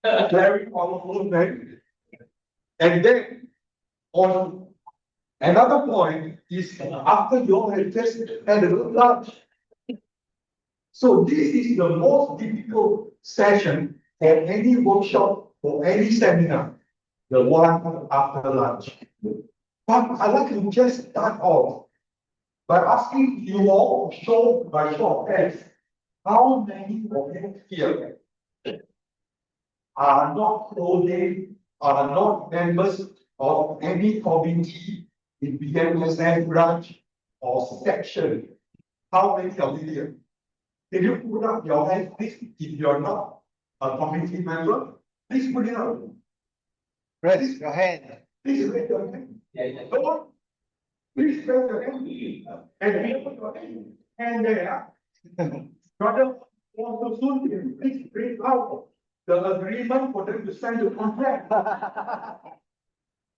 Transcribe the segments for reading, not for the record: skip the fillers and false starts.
Very powerful man. And then on another point is after you all have just had a little lunch. So this is the most difficult session for any workshop or any seminar, the one after lunch. But I'd like to just start off by asking you all, show by show of hands, how many of you here are not holding, are not members of any committee in BMSM branch or section? How many of you here? Can you put up your hand, please, if you're not a committee member? Please put it up. Raise your hand. Please raise your hand. Come on. Please raise your hand. And put your hand. And there. Brother, want to soon, please bring out the agreement for them to sign the contract.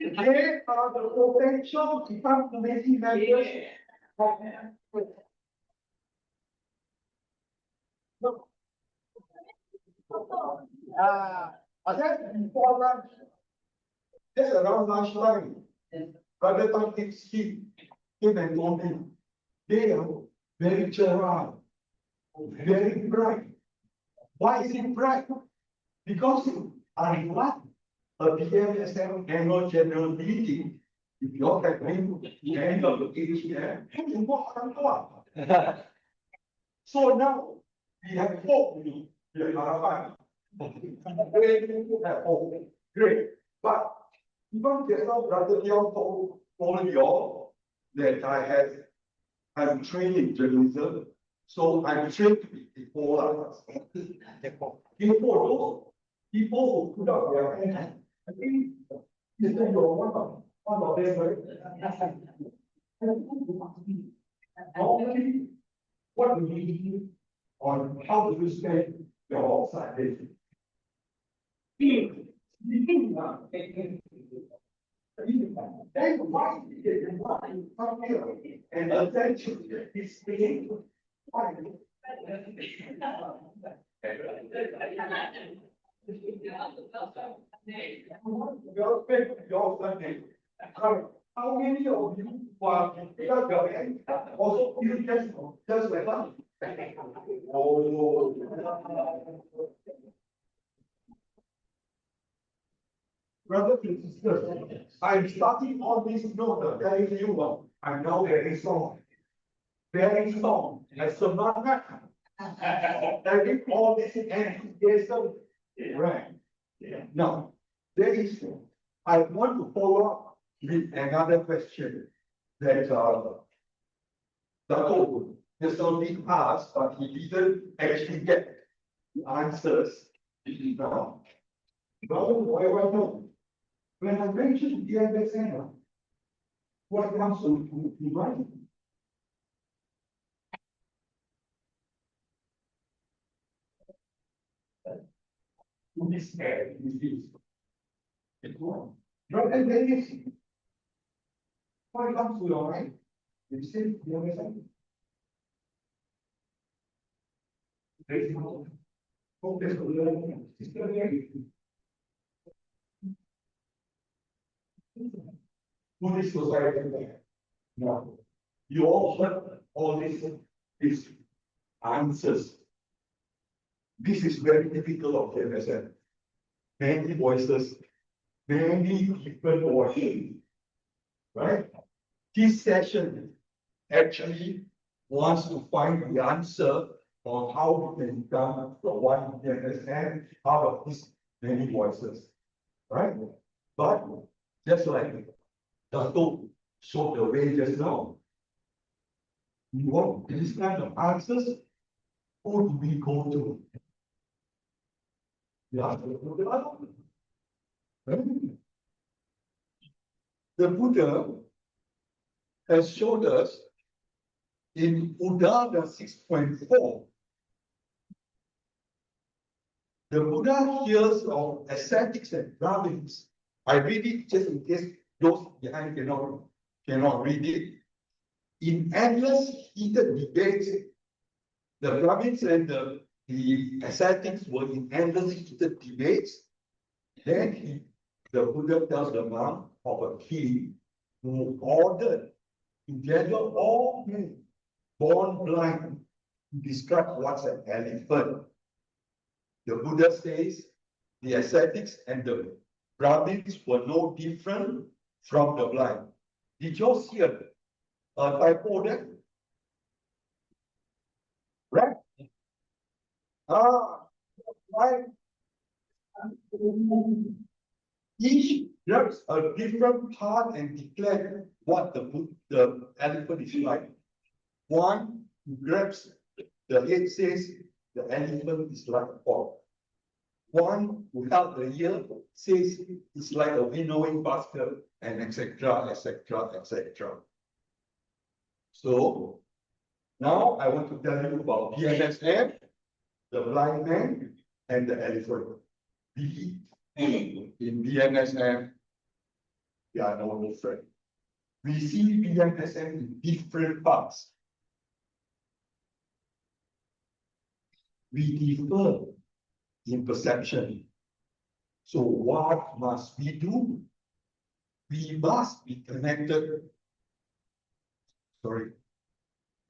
They are the potential to become committee members. That's before lunch. Just around lunchtime. Brother Tan came and told me, they are very cheerful, very bright. Why is it bright? Because I want a BMSM annual general meeting. If you all have been to the end of the AGM, you walk around. So now we have hope. We have harapan. We have hope. Great. But even just now, Brother Leon told you all that I'm trained in journalism, so I'm trained to be bipolar. Before those people who put up their hands, I think this is one of them, right? Normally, what do you do on how do you spend your outside days? That's why and attention is being how many of you are also feel just like that? Oh. Brothers and sisters, I'm starting all this note telling you I'm now very strong. Very strong. As a man, having all this enthusiasm. Right. Now, there is, I want to follow up with another question that Dr. Mr. Lee asked, but he didn't actually get the answers. Now, when I mentioned BMSM, what comes to mind? To be scared, it's wrong. Not and then you see. What comes to your mind? You say BMSM. There's no focus on learning. It's still there. Buddhist society. No. You all heard all these answers. This is very typical of BMSM. Many voices, many different voices. Right? This session actually wants to find the answer on how we can become the one BMSM out of these many voices. Right? But just like Dato showed the way just now, we want this kind of answers. Who do we go to? Yeah, the Buddha has showed us in Uddhana 6.4. The Buddha hears of ascetics and Brahmins. I read it just in case those behind cannot read it. In endless heated debates, the Brahmins and the ascetics were in endless heated debates Then the Buddha tells the monk of a king who ordered to gather all men born blind to describe what's an elephant. The Buddha says the ascetics and the Brahmins were no different from the blind. Did you see a typo there? Right? Right. Each grabs a different part and declares what the elephant is like. One who grabs the head says the elephant is like a pot. One who held the ear says it's like a winnowing basket, and etc., etc., etc. So now I want to tell you about BMSM, the blind man, and the elephant. In BMSM, they are no different. We see BMSM in different parts. We differ in perception. So what must we do? We must be connected.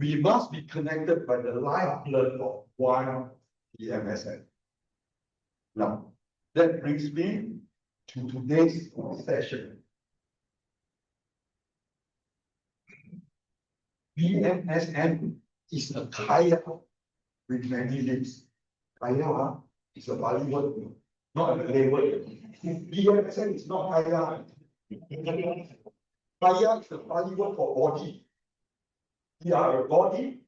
We must be connected by the lifeblood of one BMSM. Now, that brings me to today's session. BMSM is a kayak with many limbs. Kaya is a Bali word, not a Malay word. BMSM is not kaya. Kaya is a Bali word for body. We are a body,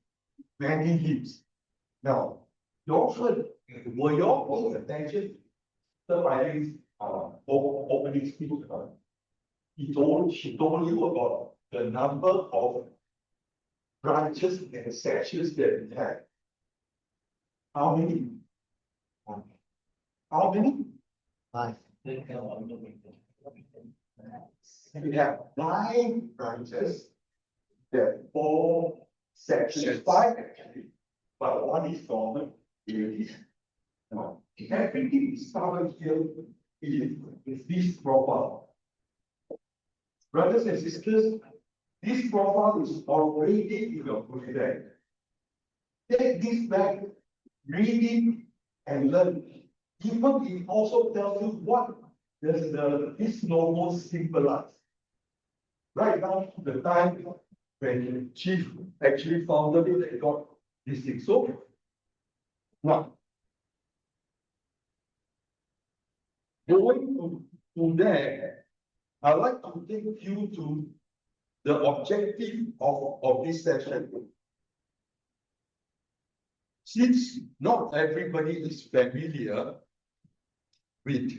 many limbs. Now, were you all paying attention to Riley's opening speech? She told you about the number of branches and sections that we have. How many? How many? 5. We have 9 branches. There are 4 sections, 5 actually, but one is common. Now, everything is covered here is this profile. Brothers and sisters, this profile is already in your book bag. Take this back, read it, and learn. Even it also tells you what does this normal symbolize. Right now, the time when the chief actually founded it and got this thing. So, now, going to there, I'd like to take you to the objective of this session. Since not everybody is familiar with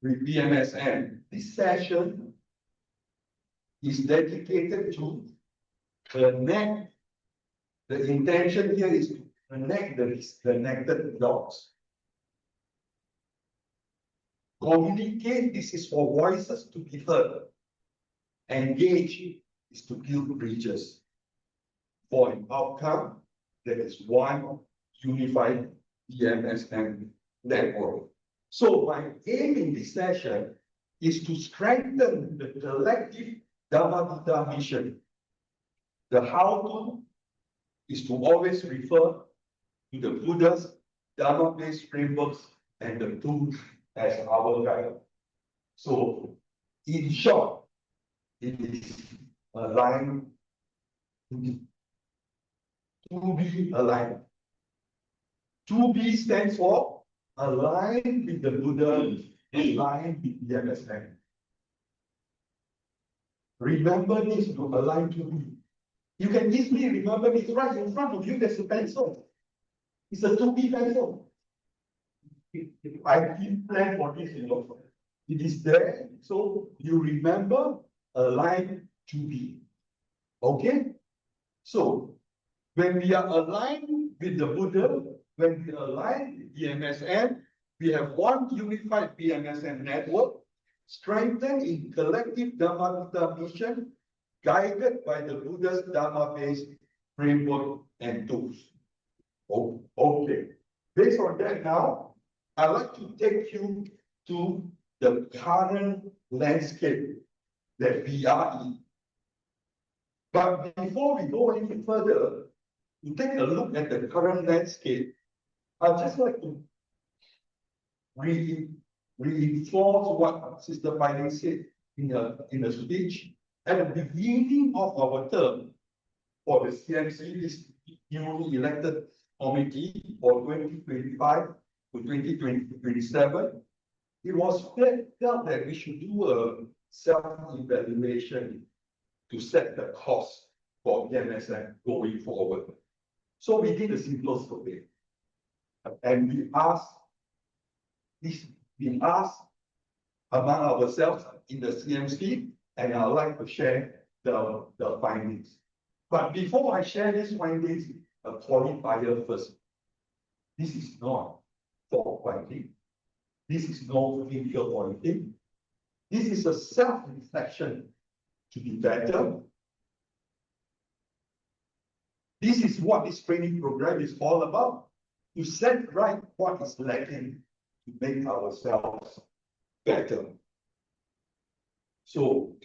BMSM, this session is dedicated to connect. The intention here is to connect the disconnected dots. Communicate, this is for voices to be heard. Engage is to build bridges. For an outcome, there is one unified BMSM network. So my aim in this session is to strengthen the collective Dhamma mission. The how-to is to always refer to the Buddha's Dhamma-based frameworks and the tools as our guide. So, in short, it is aligned to be aligned. 2B stands for aligned with the Buddha, aligned with the BMSM. Remember this to align to be. You can easily remember this right in front of you. There's a pencil. It's a 2B pencil. I didn't plan for this, It is there, so you remember align to be. Okay? So when we are aligned with the Buddha, when we align with BMSM, we have one unified BMSM network, strengthened in collective Dhamma mission, guided by the Buddha's Dhamma-based framework and tools. Oh, okay. Based on that now, I'd like to take you to the current landscape that we are in. But before we go any further, to take a look at the current landscape, I'd just like to reinforce what Sister Piley said in a speech. At the beginning of our term for the CMC, this newly elected committee for 2025 to 2027, it was felt that we should do a self-evaluation to set the course for BMSM going forward. So we did a simple survey, and we asked among ourselves in the CMC, and I'd like to share the findings. But before I share these findings, a qualifier first. This is not fault finding. This is no finger pointing. This is a self-reflection to be better. This is what this training program is all about, to set right what is lacking to make ourselves better. So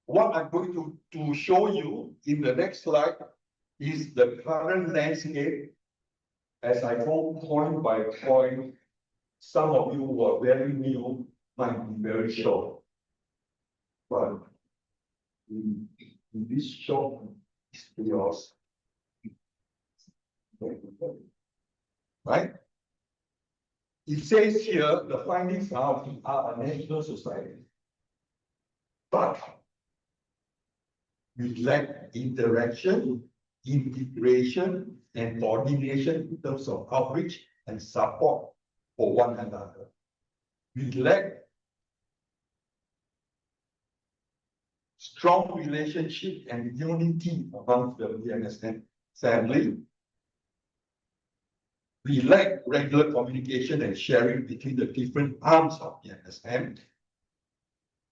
what I'm going to show you in the next slide is the current landscape, as I go point by point. Some of you who are very new might be very short, but in this short yours, right? It says here the findings are we are a national society, but we lack interaction, integration, and coordination in terms of outreach and support for one another. We lack strong relationship and unity among the BMSM family. We lack regular communication and sharing between the different arms of BMSM.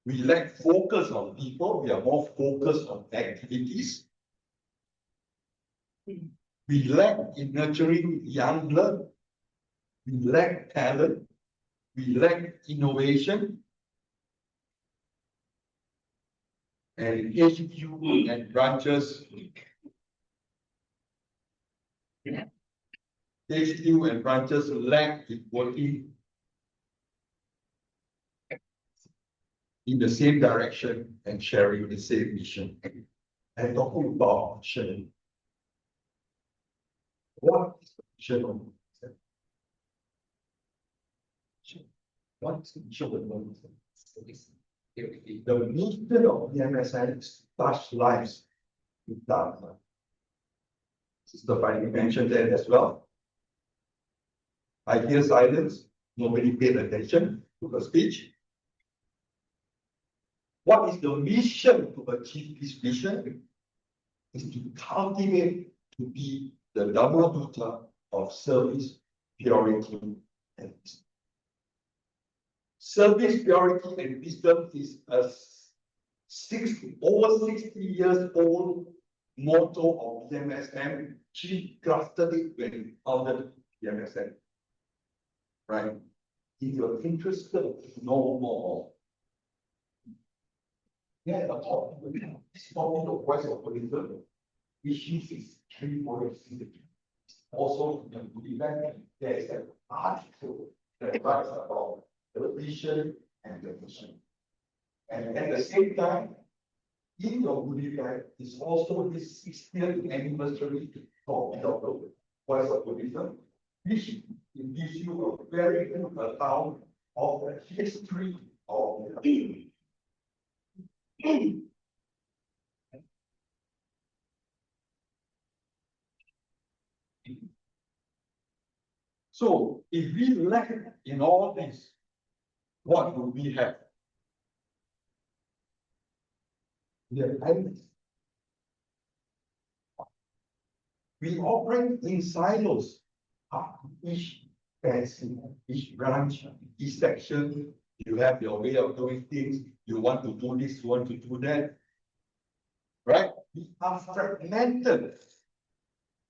We lack focus on people. We are more focused on activities. We lack in nurturing young blood. We lack talent. We lack innovation. And HQ and branches. HQ and branches lack in working in the same direction and sharing the same mission. And talking about mission. What is the mission of BMSM? What is the mission of BMSM? The mission of BMSM is to touch lives with Dharma. Sister Piley mentioned that as well. I hear silence. Nobody paid attention to her speech. What is the mission to achieve this mission? Is to cultivate to be the Dharma Duta of service, purity, and wisdom. Service, purity, and wisdom is a over 60 years old motto of BMSM. She crafted it when it founded BMSM. Right? If you're interested to know more, yeah, the top this topic of voice of political issues is 346. Also, in the event, there is an article that writes about the vision and the mission. And at the same time, in your goodie bag is also the 60th anniversary of the voice of political, which gives you a very good account of the history of the So, if we lack in all this, what would we have? We have ideas. We operate in silos. Each fancy, each branch, each section, you have your way of doing things. You want to do this, you want to do that. Right? We are fragmented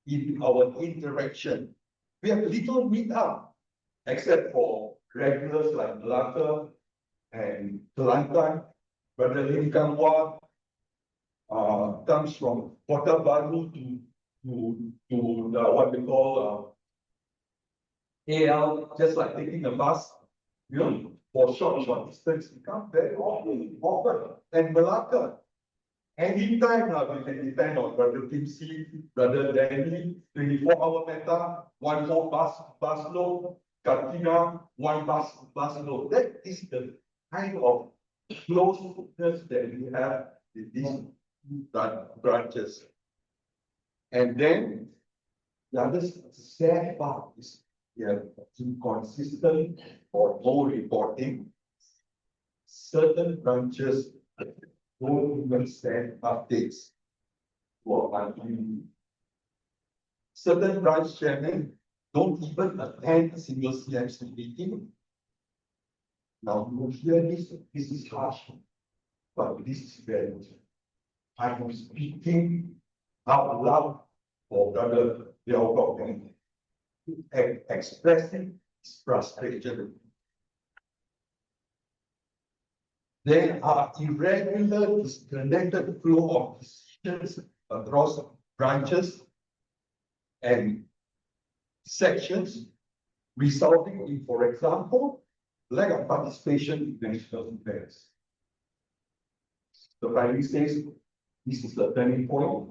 in our interaction We have little meetup, except for regulars like Malacca and Kelantan. Brother Lim Kang Wah comes from Kota Baru to the, what we call AL, just like taking a bus, you know, for short distance. We come very often. And Malacca, anytime we can depend on Brother Tim C, Brother Danny, 24-hour meta, one more bus load, Katina, one bus load. That is the kind of closeness that we have with these branches. And then the other sad part is we have inconsistent or no reporting. Certain branches don't even send updates for monthly. Certain branch chairmen don't even attend a single CMC meeting. Now you hear this is harsh, but this is very important. I am speaking out loud for Brother Liao and expressing his frustration. There are irregular, disconnected flow of decisions across branches and sections, resulting in, for example, lack of participation in national events. The primary says this is the turning point.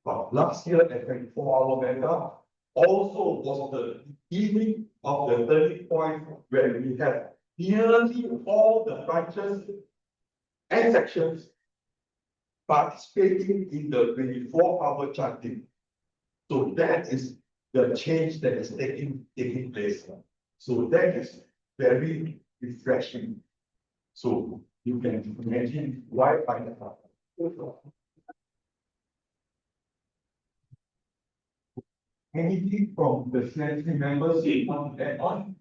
But last year at 24-hour meta also was the beginning of the turning point where we had nearly all the branches and sections participating in the 24-hour chanting. So that is the change that is taking place. So that is very refreshing. So you can imagine why I anything from the CNC members want to add on?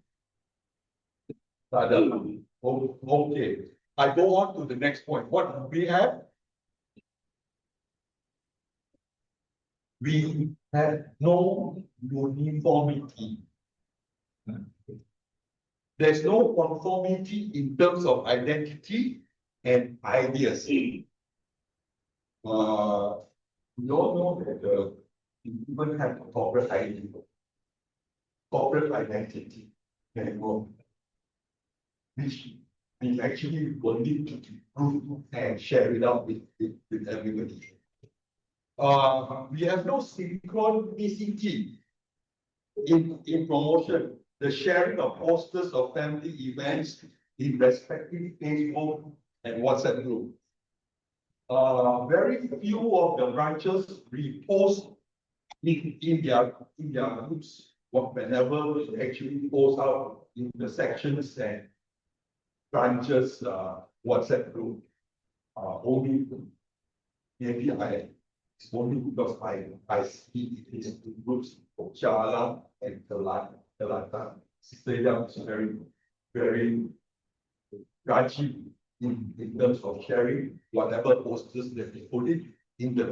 Okay. I go on to the next point. What do we have? We have no uniformity. There's no conformity in terms of identity and ideas. We all know that we even have a corporate identity. Corporate identity, which we actually will need to improve and share it out with everybody. We have no synchronicity in promotion. The sharing of posters of family events in respective Facebook and WhatsApp group. Very few of the branches repost in their groups whenever they actually post out in the sections and branches WhatsApp group. Only maybe it's only because I see it in groups of Jala and Kelantan. Sister Yang is very grudgy in terms of sharing whatever posters that they put it in the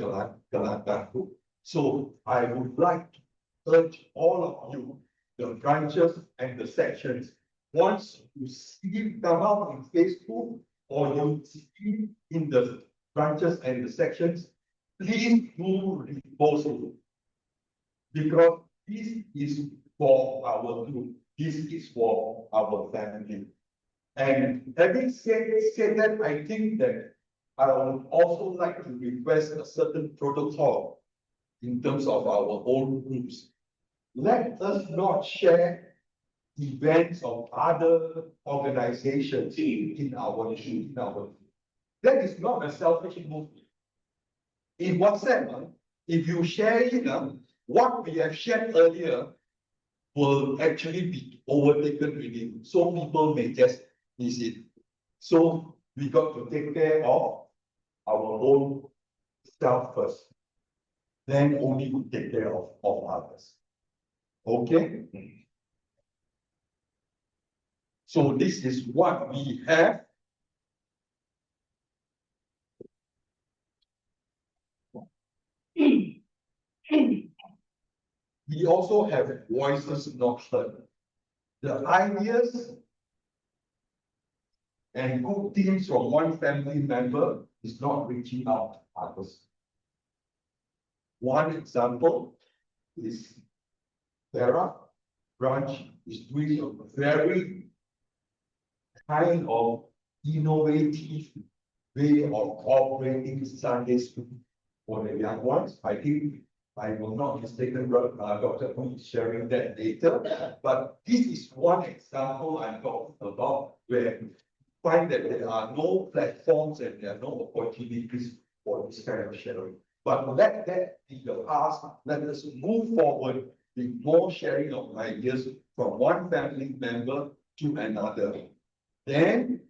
Kelantan group. So I would like to urge all of you, the branches and the sections, once you see come out on Facebook or you see in the branches and the sections, please do repost it. Because this is for our group, this is for our family. And having said that, I think that I would also like to request a certain protocol in terms of our own groups. Let us not share events of other organizations in our group. That is not a selfish move. In WhatsApp, if you share it, what we have shared earlier will actually be overtaken with it. So people may just miss it. So we got to take care of our own stuff first. Then only we take care of others. Okay? So this is what we have. we also have voices not heard. The ideas and good things from one family member is not reaching out to others. One example is Sarah branch is doing a very kind of innovative way of operating Sunday school for the young ones. I think I will not mistaken, Dr. Wu is sharing that later. But this is one example I'm talking about where we find that there are no platforms and there are no opportunities for this kind of sharing. But let that be the past. Let us move forward with more sharing of ideas from one family member to another. Then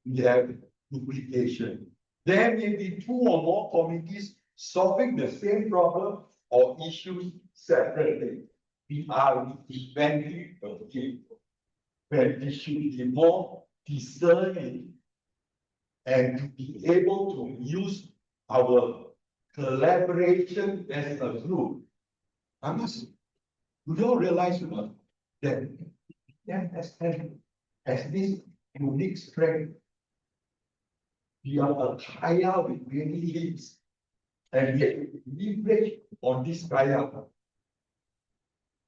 we have duplication. There may be two or more committees solving the same problem or issues separately. We are eventually again, when we should be more discerning and to be able to use our collaboration as a group. You don't realize that BMSM has this unique strength. We are a kaya with many leads, and we leverage on this kaya.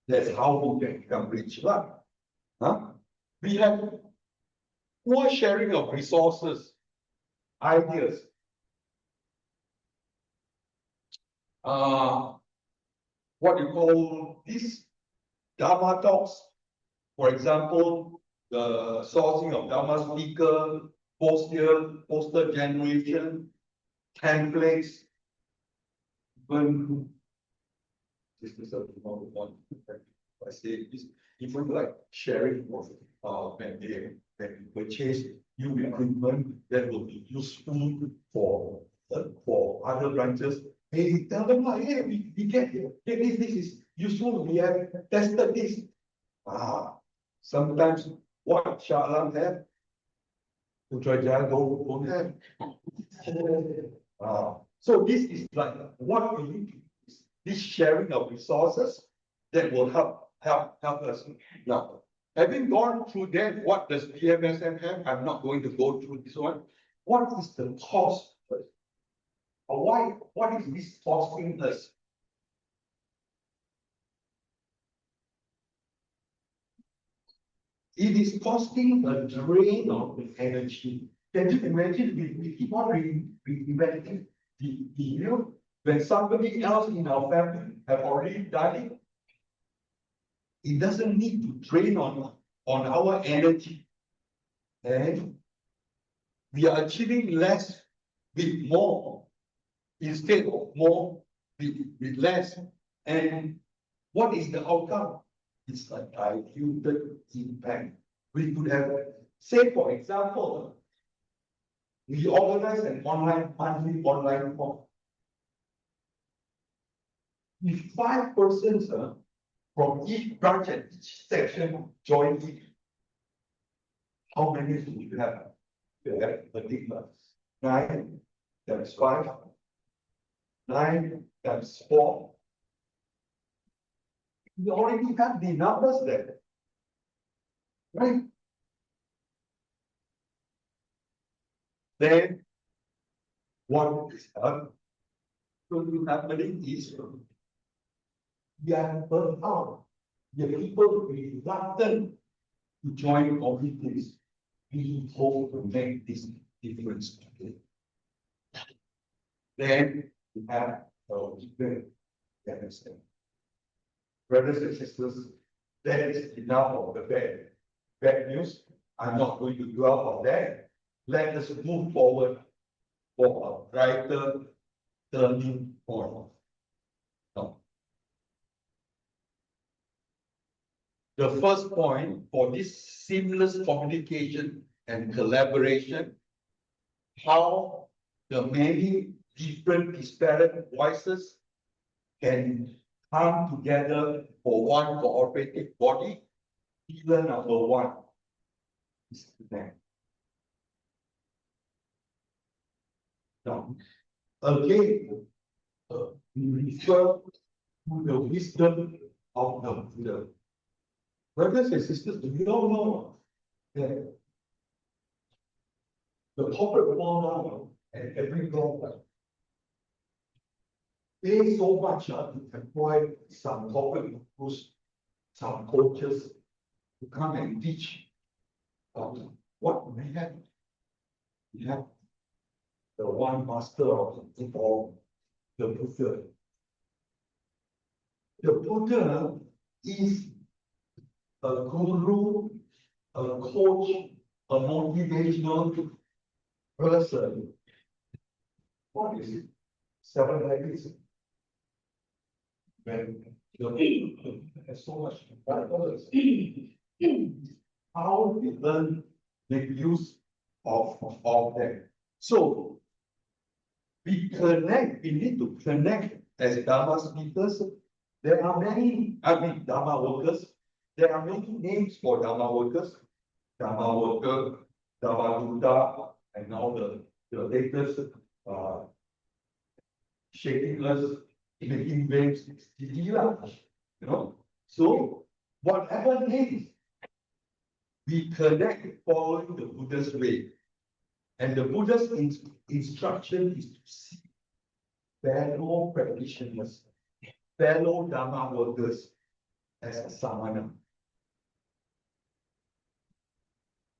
That's how we can become rich. We have more sharing of resources, ideas. What you call this Dharma talks, for example, the sourcing of Dharma speaker, poster generation, templates, even this is a one. I say this, even like sharing of when they purchase new equipment that will be useful for other branches. Hey, tell them like, hey, we get this is useful. We have tested this. Sometimes what Shah Alam have, Putrajaya don't have. So this is like what we need to do, this sharing of resources that will help us. Now, having gone through that, what does BMSM have? I'm not going to go through this one. What is the cost? Or what is this costing us? It is costing a drain of energy. Can you imagine we keep on reinventing the when somebody else in our family have already done it? It doesn't need to drain on our energy. And we are achieving less with more instead of more with less. And what is the outcome? It's a diluted impact. We could have, say for example, we organize an monthly online form. If 5 persons from each branch and each section join it, how many do you have? You have a digma. 9 times 5, 9 times 4. You already have the numbers there, right? Then what is happening is we are burned out. The people reluctant to join communities. We hope to make this difference today. Then we have the BMSM. Brothers and sisters, that is enough of the bad news. I'm not going to dwell on that. Let us move forward for a brighter turning point. Now, the first point for this seamless communication and collaboration, how the many different disparate voices can come together for one cooperative body. Pillar number 1 is that. Now, again, we refer to the wisdom of the Buddha. Brothers and sisters, do you all know that the corporate world now and every government pay so much to employ some corporate gurus, some coaches to come and teach what we have. We have the one master of all, the Buddha. The Buddha is a guru, a coach, a motivational person. What is it? 7 habits. When the has so much others. How we learn make use of them. So we need to connect as Dharma speakers. There are many, Dharma workers. There are many names for Dharma workers. Dharma worker, Dharma Buddha, and now the latest shaking us, making waves, So whatever names, we connect following the Buddha's way. And the Buddha's instruction is to see fellow practitioners, fellow Dharma workers as a samana.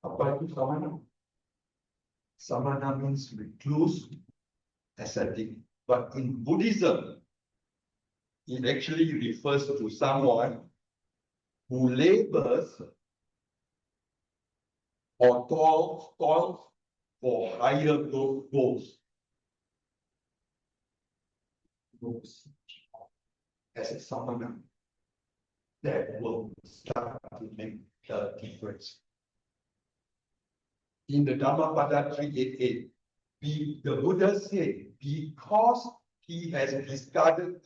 Apa itu samana? Samana means recluse, ascetic. But in Buddhism, it actually refers to someone who labors or toils for higher goals. As a samana, that will start to make a difference. In the Dhammapada 388, the Buddha said, because he has discarded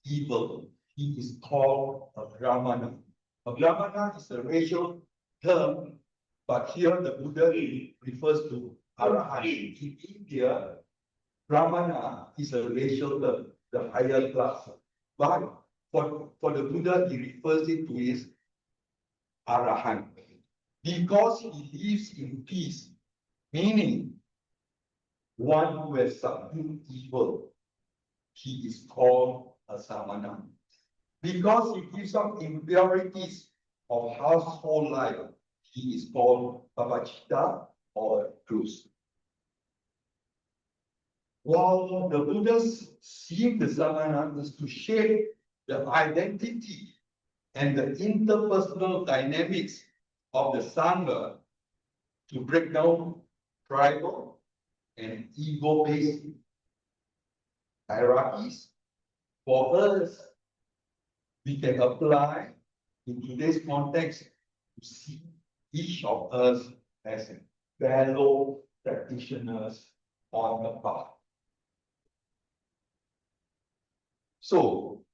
evil, he is called a Brahmana. A Brahmana is a racial term, but here the Buddha refers to Arahant. In India, Brahmana is a racial term, the higher class. But for the Buddha, he refers it to his Arahant. Because he lives in peace, meaning one who has subdued evil, he is called a samana. Because he gives up impurities of household life, he is called Pavachita or Cruz. While the Buddha's seeing the samana is to shape the identity and the interpersonal dynamics of the Sangha to break down tribal and ego-based hierarchies. For us, we can apply in today's context to see each of us as fellow practitioners on the path. So,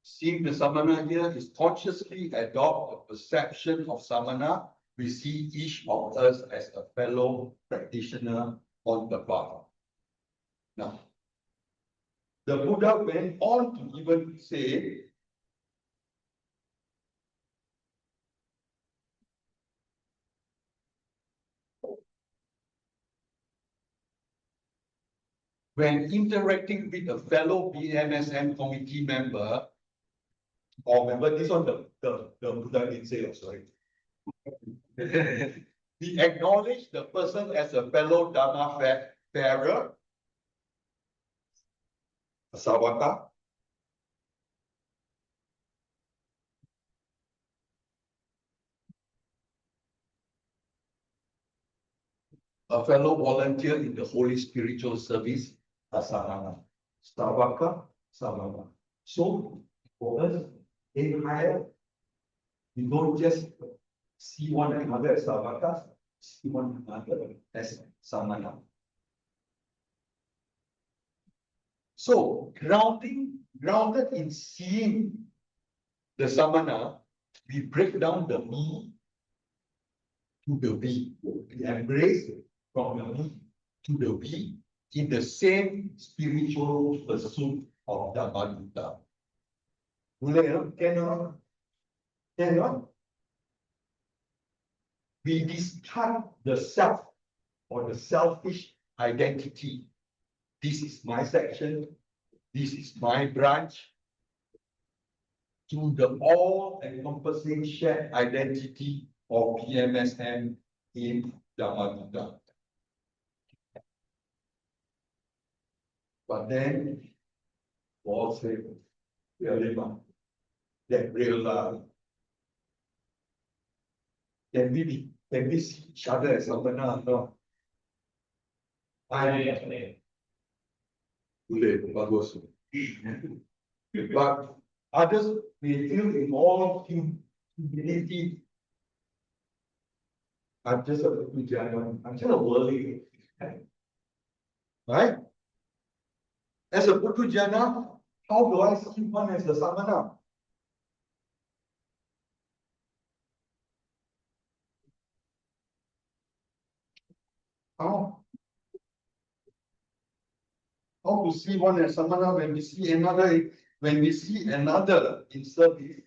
seeing the samana here is consciously adopt a perception of samana. We see each of us as a fellow practitioner on the path. Now, the Buddha went on to even say, when interacting with a fellow BMSM committee member, or member, this one the Buddha didn't say, oh, sorry. We acknowledge the person as a fellow Dharma farer, a Savaka, a fellow volunteer in the Holy Spiritual Service, a Sarana. Savaka, Savaka. So, for us, in higher, we don't just see one another as Savakas, see one another as Samana. So, grounded in seeing the Samana, we break down the me to the we. We embrace from the me to the we in the same spiritual pursuit of Dhamma. Cannot. We discard the self or the selfish identity. This is my section. This is my branch. To the all-encompassing shared identity of BMSM in Dhamma. But then, Paul said, that real love. Can we see each other as Samana? No. Bagus. But others may feel in all humility. I'm just a Putrajaya. I'm just a worldly. Right? As a Putrajaya, how do I see one as the Samana? How to see one as Samana when we see another in service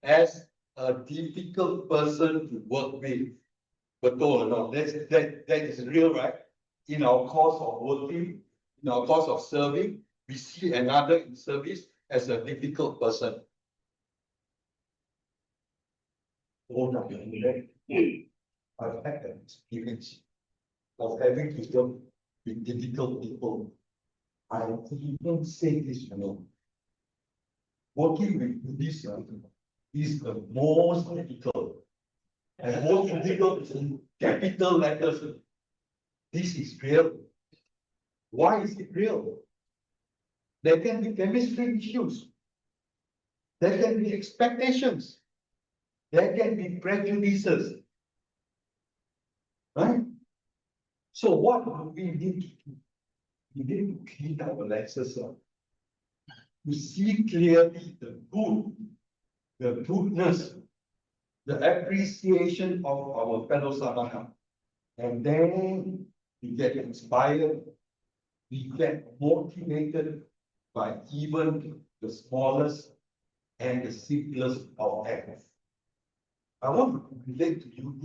as a difficult person to work with? But no, that is real, right? In our course of working, in our course of serving, we see another in service as a difficult person. Oh, no, I've had an experience of having to work with difficult people. I even say this, working with this is the most difficult. And most difficult is in capital letters. This is real. Why is it real? There can be chemistry issues. There can be expectations. There can be prejudices. Right? So what do we need to do? We need to clean our lenses up. To see clearly the good, the goodness, the appreciation of our fellow Samana. And then we get inspired, we get motivated by even the smallest and the simplest of acts. I want to relate to you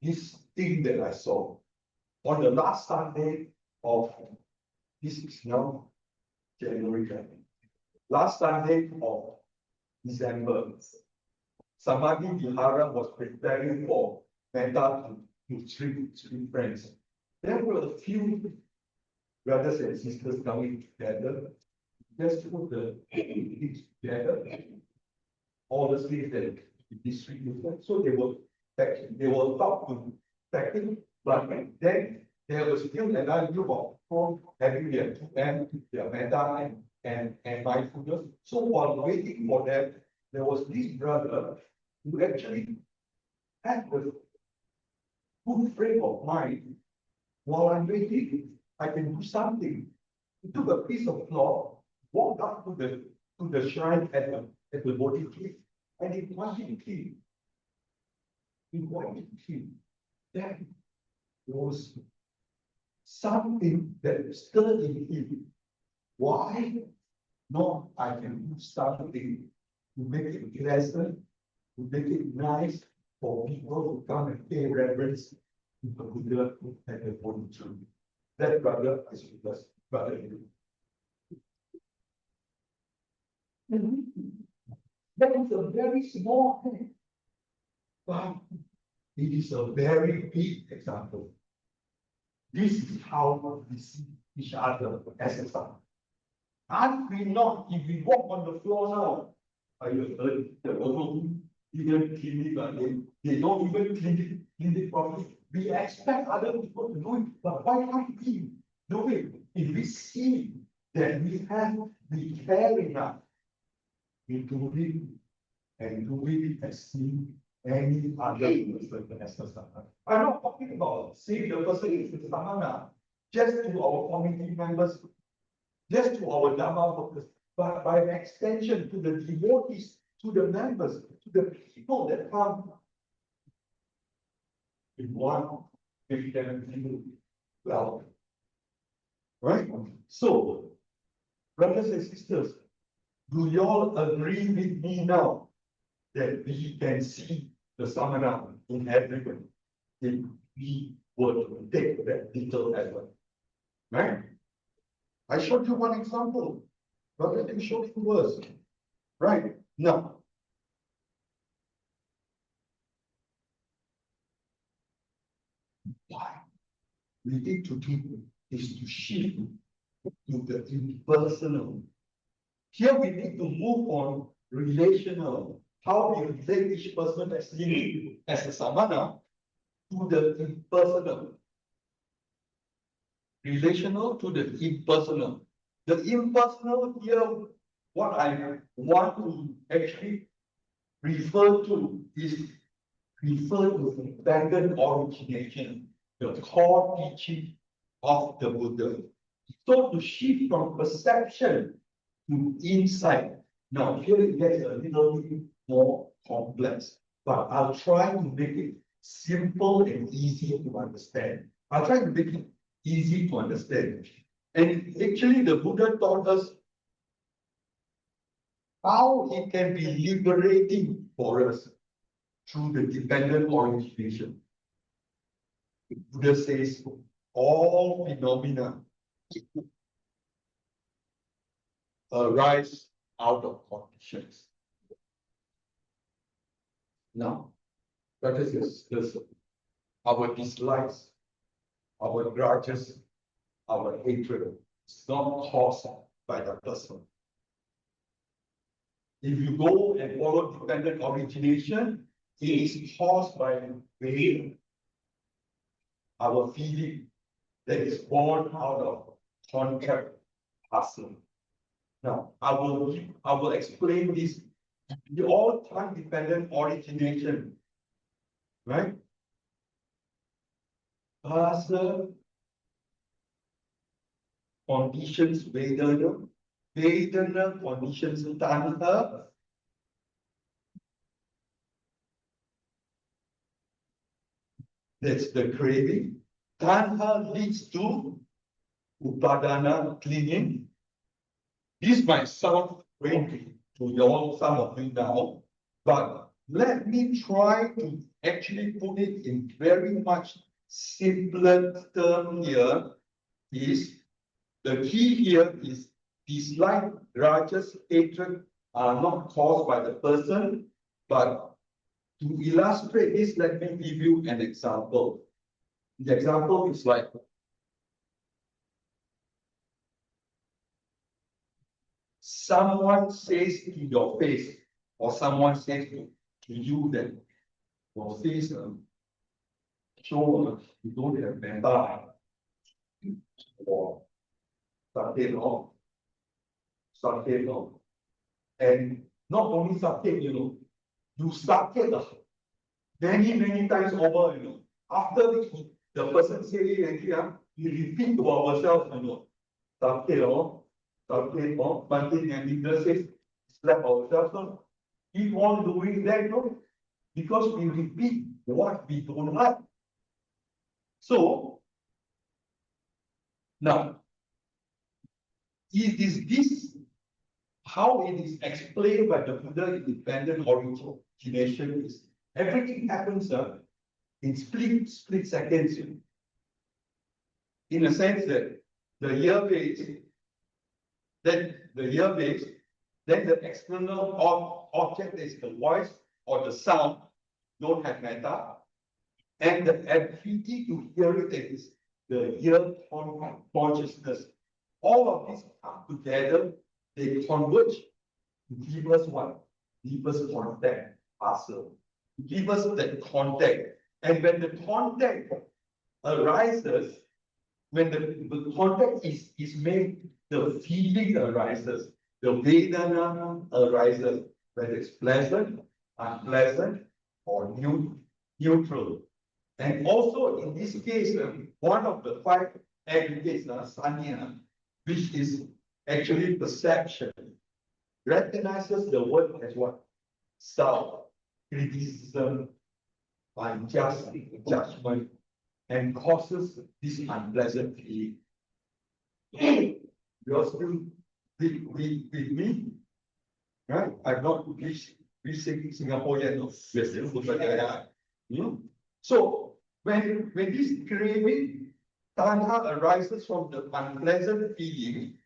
this thing that I saw on the last Sunday of this is now January. Last Sunday of December, Samadhi Vihara was preparing for Metta to three friends. There were a few brothers and sisters coming together, just put the things together. All the slaves that distributed, so they were taught to packing, but then there was still another group of people having their 2M, their Metta and mindfulness. So while waiting for them, there was this brother who actually had the good frame of mind. While I'm waiting, I can do something. He took a piece of cloth, walked up to the shrine at the Bodhi tree, and he wanted to clean. He wanted to clean. That was something that stirred in him. Why not? I can do something to make it pleasant, to make it nice for people to come and pay reverence to the Buddha and the Bodhi tree. That brother is with us, brother. That is a very small thing, but it is a very big example. This is how we see each other as a son. And we not, if we walk on the floor now, I heard the people didn't clean it, but they don't even clean it properly. We expect other people to do it, but why can't we do it? If we see that we care enough, we do it and do it as seeing any other person as a Samana. I'm not talking about seeing the person is a Samana just to our community members, just to our Dhamma workers, but by extension to the devotees, to the members, to the people that come. with one, with them, well. Right? So, brothers and sisters, do you all agree with me now that we can see the samana in everyone if we were to take that little effort? Right? I showed you one example, but let me show you worse. Right? Now, why we need to do is to shift to the impersonal. Here we need to move on relational, how we relate each person as living as a samana to the impersonal. Relational to the impersonal. The impersonal here, what I want to actually refer to is refer to independent origination, the core teaching of the Buddha. So to shift from perception to insight. Now here it gets a little bit more complex, but I'll try to make it simple and easy to understand. I'll try to make it easy to understand. And actually the Buddha taught us how it can be liberating for us through the dependent origination. The Buddha says all phenomena arise out of conditions. Now, brothers and sisters, our dislikes, our grudges, our hatred is not caused by the person. If you go and follow dependent origination, it is caused by pain, our feeling that is born out of contract hustle. Now, I will explain this. The all time dependent origination, right? Hustle conditions Vedana, Vedana conditions Tanha. That's the craving. Tanha leads to Upadana, clinging. This might sound strange to some of you now, but let me try to actually put it in very much simpler term here. Is the key here is dislike, grudges, hatred are not caused by the person, but to illustrate this, let me give you an example. The example is like someone says to your face, or someone says to you that your face show you don't have metta or something. And not only something, you started many times over, After the person say it, we repeat to ourselves, something, and leader says, slap ourselves, keep on doing that, because we repeat what we don't like. So, now, it is this how it is explained by the Buddha independent origination is everything happens in split seconds. In a sense that the ear waves, then the external object is the voice or the sound, don't have metta, and the ability to hear it is the ear consciousness. All of these come together, they converge to give us what? Give us contact, muscle. Give us that contact. And when the contact arises, when the contact is made, the feeling arises, the Vedana arises, whether it's pleasant, unpleasant, or neutral. And also in this case, one of the 5 aggregates, Sanya, which is actually perception, recognizes the word as what? Self, criticism, unjust judgment and causes this unpleasant feeling. You're still with me, right? I'm not reaching Singapore yet. No, we're still Putrajaya. So when this craving tanha arises from the unpleasant feeling,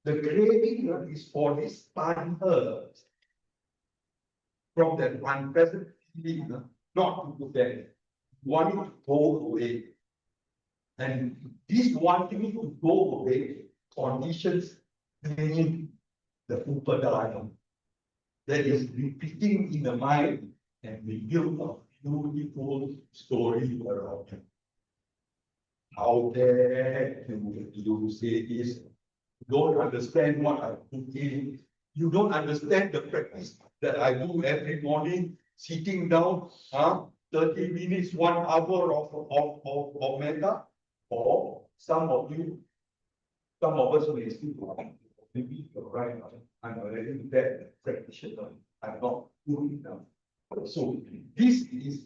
the craving is for this tanha from that unpleasant feeling, not to that, wanting to go away. And this wanting to go away conditions clinging the Putrajaya that is repeating in the mind, and we build a beautiful story around it. How dare you say this? You don't understand what I'm doing. You don't understand the practice that I do every morning, sitting down, 30 minutes, 1 hour of metta. Or some of us may still maybe you're right. I'm already bad practitioner. I'm not good enough. So this is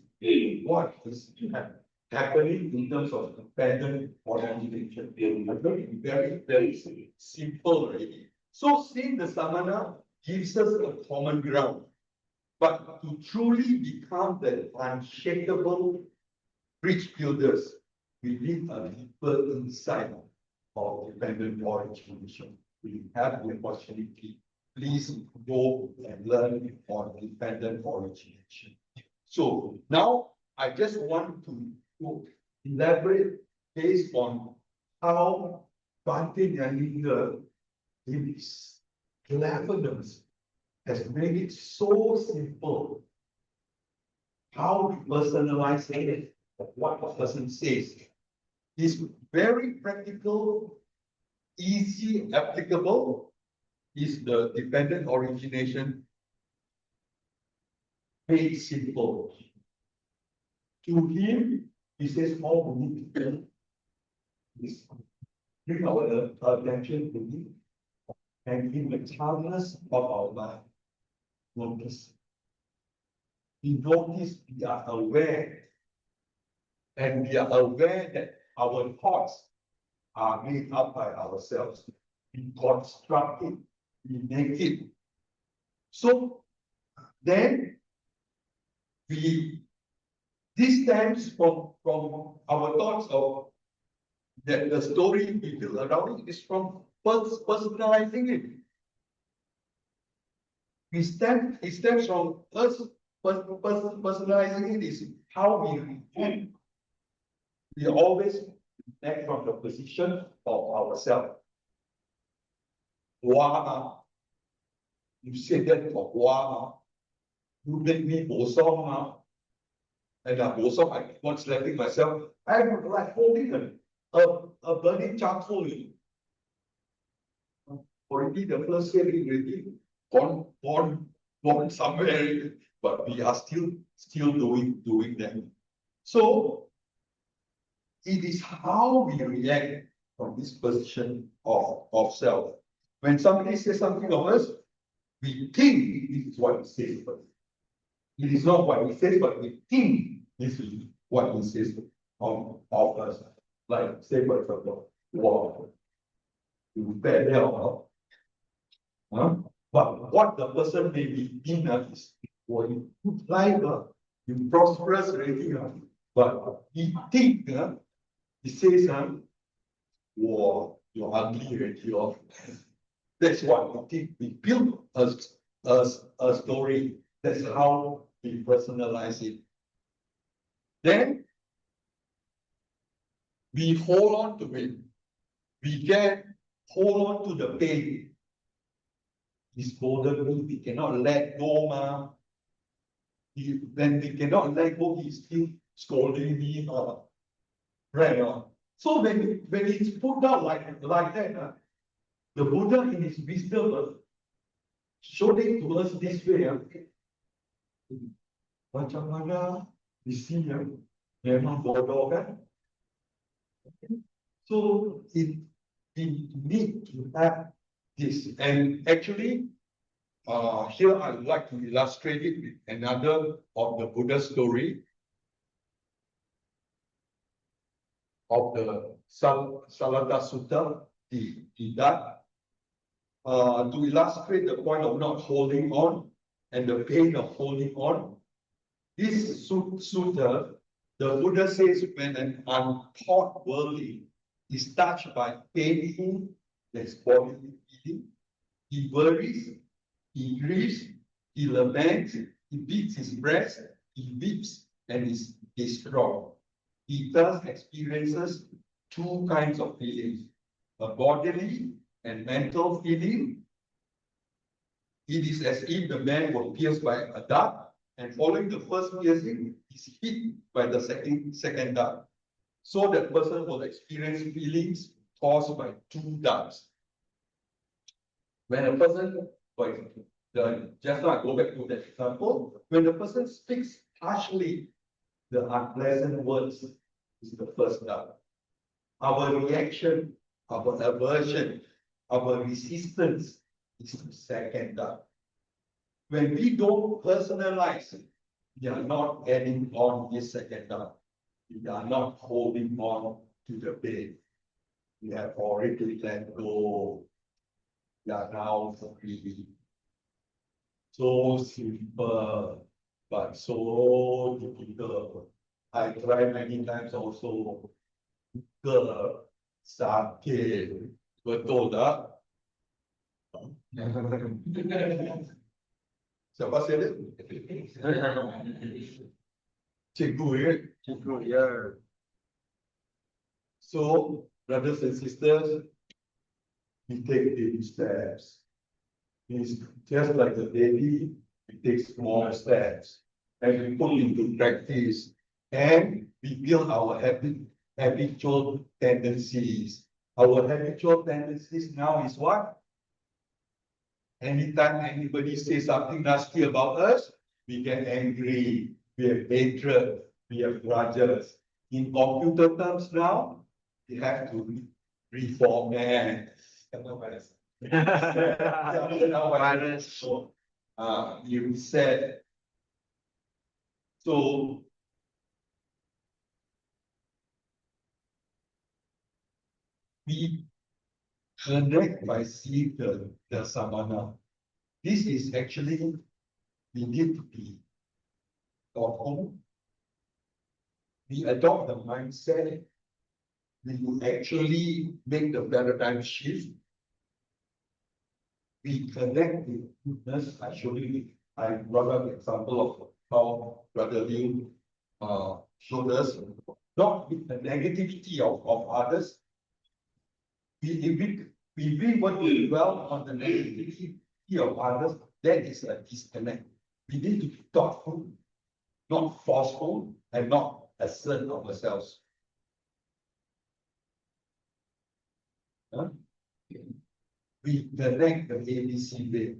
what is happening in terms of dependent orientation. I'm going to be very, very simple already. So since the samana gives us a common ground, but to truly become the unshakable bridge builders, we need a deeper insight of dependent origination. We have the opportunity. Please go and learn on dependent origination. So now I just want to elaborate based on how Bhante Nyingma, in his cleverness, has made it so simple. How we personalize it, what a person says, is very practical, easy, applicable, is the dependent origination made simple. To him, he says, all we need to do is bring our attention to him and in the calmness of our mind, notice. We notice, we are aware, and we are aware that our thoughts are made up by ourselves. We construct it, we make it. So then this stems from our thoughts of that the story we build around it is from personalizing it. It stems from us personalizing it is how we react. We always act from the position of ourselves. Wow. You say that for wow. You make me bosong. And bosong, I keep on slapping myself. I'm like holding a burning charcoal. Already the first year already gone somewhere, but we are still doing that. So it is how we react from this position of self. When somebody says something of us, we think this is what he says, but it is not what he says, but we think this is what he says of us. Like, say, for example, wow, you bad hell, huh? But what the person may be in is for you good life, you prosperous already, but he think, he says, wow, you're ugly already. That's what we think. We build a story. That's how we personalize it. Then we hold on to it. We can hold on to the pain. He scolded me, we cannot let go, when we cannot let go, he's still scolding me, right? So when it's put out like that, the Buddha in his wisdom showed it to us this way. Macam mana di sini memang bodoh kan? So we need to have this, and actually here I would like to illustrate it with another of the Buddha story of the Salata Sutta, the that, to illustrate the point of not holding on and the pain of holding on. This sutta, the Buddha says when an untaught worldly is touched by painful, that's bodily feeling, he worries, he grieves, he laments, he beats his breast, he weeps, and is distraught. He thus experiences two kinds of feelings, a bodily and mental feeling. It is as if the man was pierced by a dart, and following the first piercing, is hit by the second dart. So that person will experience feelings caused by two darts. When a person, just now I go back to that example, when the person speaks harshly, the unpleasant words is the first dart. Our reaction, our aversion, our resistance is the second dart. When we don't personalize, we are not adding on this second dart. We are not holding on to the pain. We have already let go. We are now free. So simple, but so difficult. I tried many times also. Sakit, betul tak? Siapa sih dia? Cikgu, ya? Cikgu, ya. So, brothers and sisters, we take baby steps. It's just like the baby, we take small steps and we put into practice and we build our habitual tendencies. Our habitual tendencies now is what? Anytime anybody says something nasty about us, we get angry, we have hatred, we have grudges. In computer terms now, we have to reformat. Virus. So, you reset. So, we connect by seeing the samana. This is actually, we need to be thoughtful. We adopt the mindset. We actually make the paradigm shift. We connect with goodness. I brought up the example of how Brother Liu showed us, not with the negativity of others. If we want to dwell on the negativity of others, that is a disconnect. We need to be thoughtful, not forceful, and not assert of ourselves. Huh? We connect the ABC way.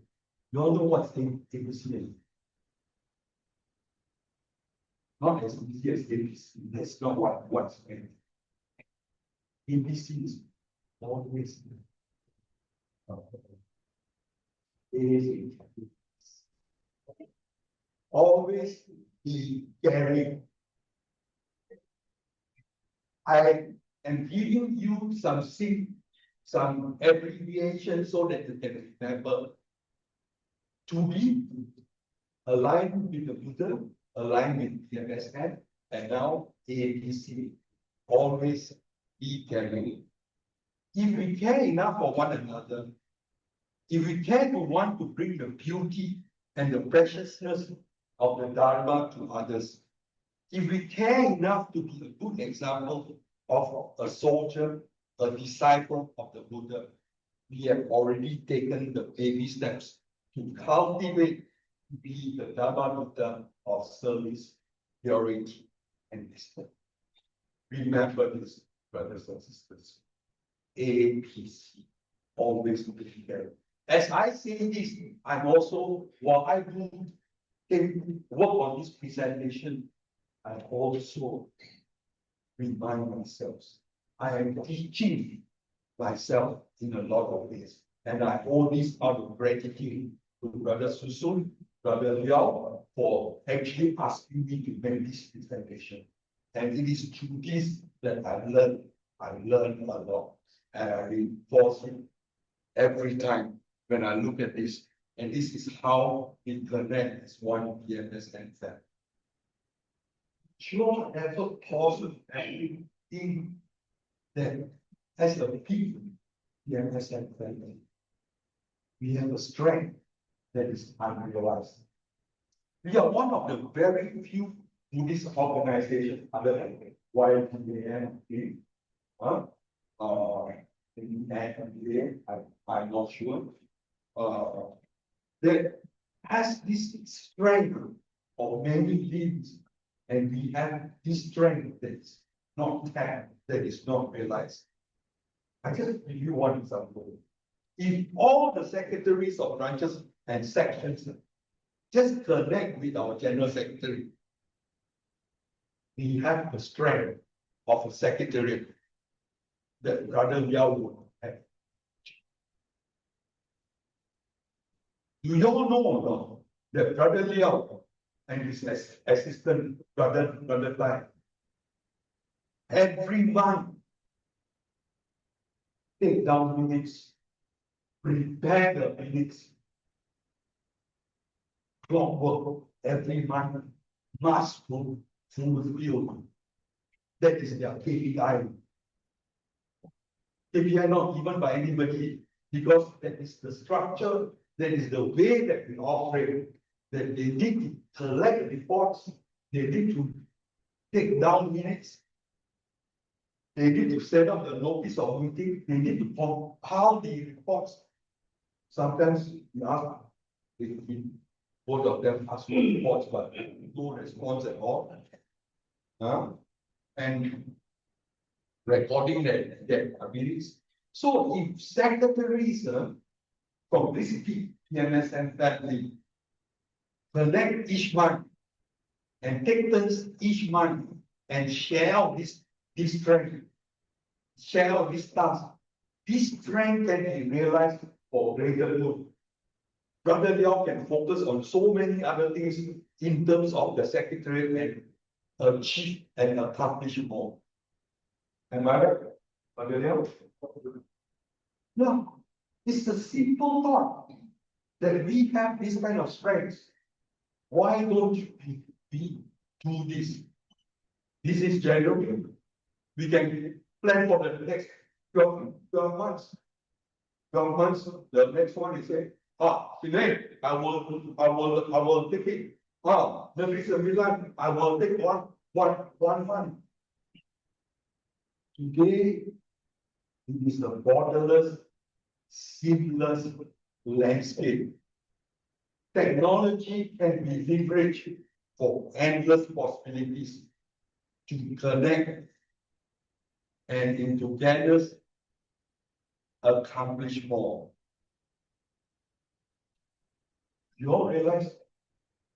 You all know what's ABC is? Not as easy as ABC. That's not what's meant. ABC is always always be caring. I am giving you some abbreviation so that you can remember. To be aligned with the Buddha, aligned with BMSM, and now ABC. Always be caring. If we care enough for one another, if we care to want to bring the beauty and the preciousness of the Dharma to others, if we care enough to be a good example of a soldier, a disciple of the Buddha, we have already taken the baby steps to cultivate to be the Dharma Buddha of service, purity, and wisdom. Remember this, brothers and sisters. APC, always be there. As I say this, I'm also, while I do work on this presentation, I also remind myself, I am teaching myself in a lot of ways. And I owe this out of gratitude to Brother Susun, Brother Liao, for actually asking me to make this presentation. And it is through this that I learned a lot. And I reinforce it every time when I look at this. And this is how it connects as one BMSM family. Sure, ever possible anything that as a people, BMSM family, we have a strength that is unrealized. We are one of the very few Buddhist organizations other than YPBDM, I'm not sure, that has this strength of many limbs, and we have this strength that is not tapped, that is not realized. I just give you one example. If all the secretaries of branches and sections just connect with our general secretary, we have the strength of a secretariat that Brother Liao would have. Do you all know that Brother Liao and his assistant, Brother Tai, every month take down minutes, prepare the minutes, clockwork every month must fulfill. That is their KPI. KPI not given by anybody, because that is the structure, that is the way that we operate, that they need to collect reports, they need to take down minutes, they need to set up the notice of meeting, they need to compile the reports. Sometimes we ask, both of them ask for reports, but no response at all. And recording that abilities. So if secretaries from this BMSM family collect each month and take turns each month and share this strength, share this task, this strength can be realized for greater good. Brother Liao can focus on so many other things in terms of the secretariat and achieve and accomplish more. Am I right, Brother Liao? No, it's a simple thought that we have this kind of strength. Why don't we do this? This is January. We can plan for the next 12 months. 12 months, the next one is say, today I will take it. The next Milan, I will take one month. Today, it is a borderless, seamless landscape. Technology can be leveraged for endless possibilities to connect and in together accomplish more. You all realize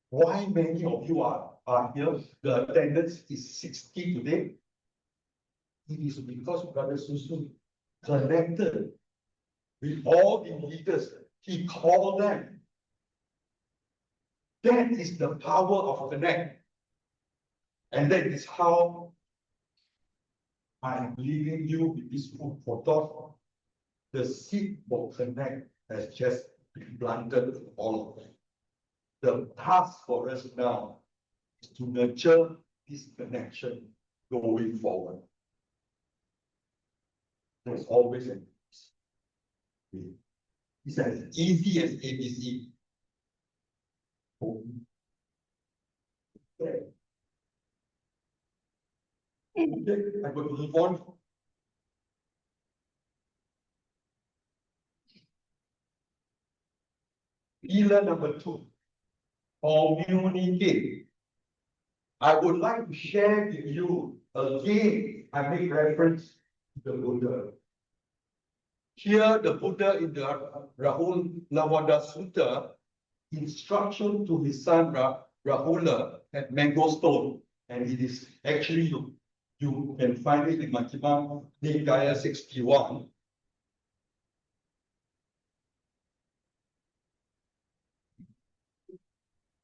why many of you are here? The attendance is 60 today. It is because Brother Susun connected with all the leaders. He called them. That is the power of connect. And that is how I am leaving you with this food for thought. The seed for connect has just been planted in all of them. The task for us now is to nurture this connection going forward. There's always an it's as easy as ABC. Okay. I will move on. Pillar number 2, communicate. I would like to share with you again. I make reference to the Buddha. Here, the Buddha in the Rahul Lavada Sutta, instruction to his son Rahula at Mango Stone, and it is actually you can find it in Majjhima Nikaya 61.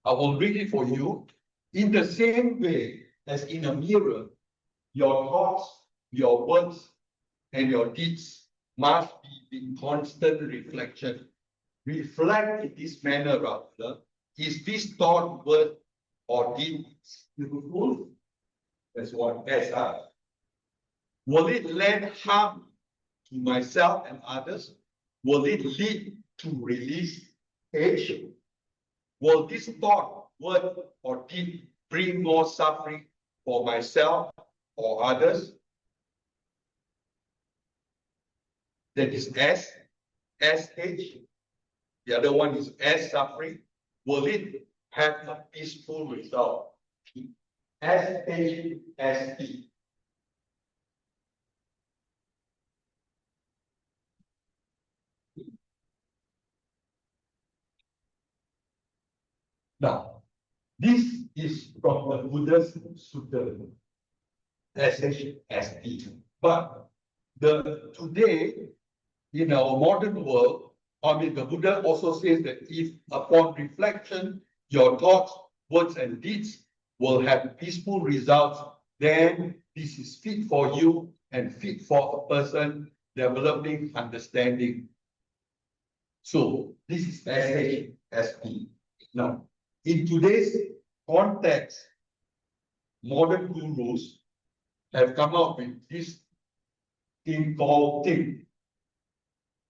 I will read it for you. In the same way as in a mirror, your thoughts, your words, and your deeds must be in constant reflection. Reflect in this manner, rather. Is this thought, word, or deed skillful? That's what SI. Will it lend harm to myself and others? Will it lead to release H? Will this thought, word, or deed bring more suffering for myself or others? That is S, SH. The other one is S, suffering. Will it have a peaceful result? SH, ST. Now, this is from the Buddha's Sutta, SHST. But today, in our modern world, the Buddha also says that if upon reflection, your thoughts, words, and deeds will have peaceful results, then this is fit for you and fit for a person developing understanding. So this is SHST. Now, in today's context, modern gurus have come up with this thing called thing.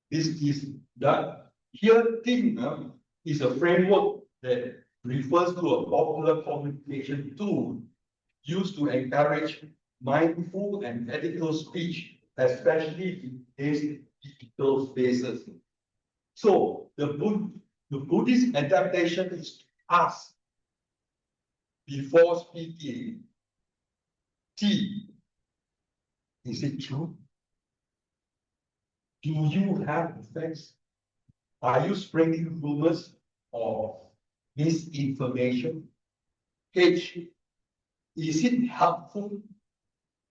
This is that here thing is a framework that refers to a popular communication tool used to encourage mindful and ethical speech, especially in today's digital spaces. So the Buddhist adaptation is to ask before speaking, T, is it true? Do you have effects? Are you spreading rumors or misinformation? H, is it helpful?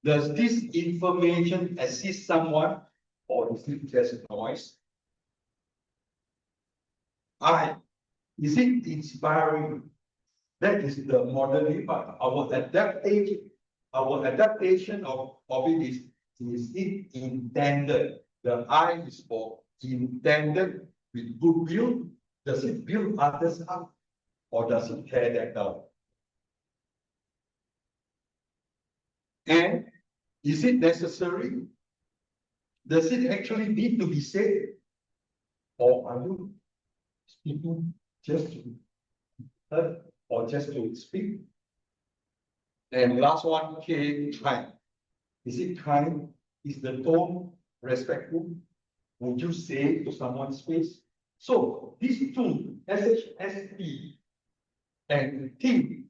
Does this information assist someone or is it just noise? I, is it inspiring? That is the modern part. Our adaptation of it is it intended? The I is for intended with goodwill. Does it build others up or does it tear them down? And is it necessary? Does it actually need to be said? Or are you speaking just to hear or just to speak? And last one, K, kind. Is it kind? Is the tone respectful? Would you say to someone's face? So these two, SHSP and T,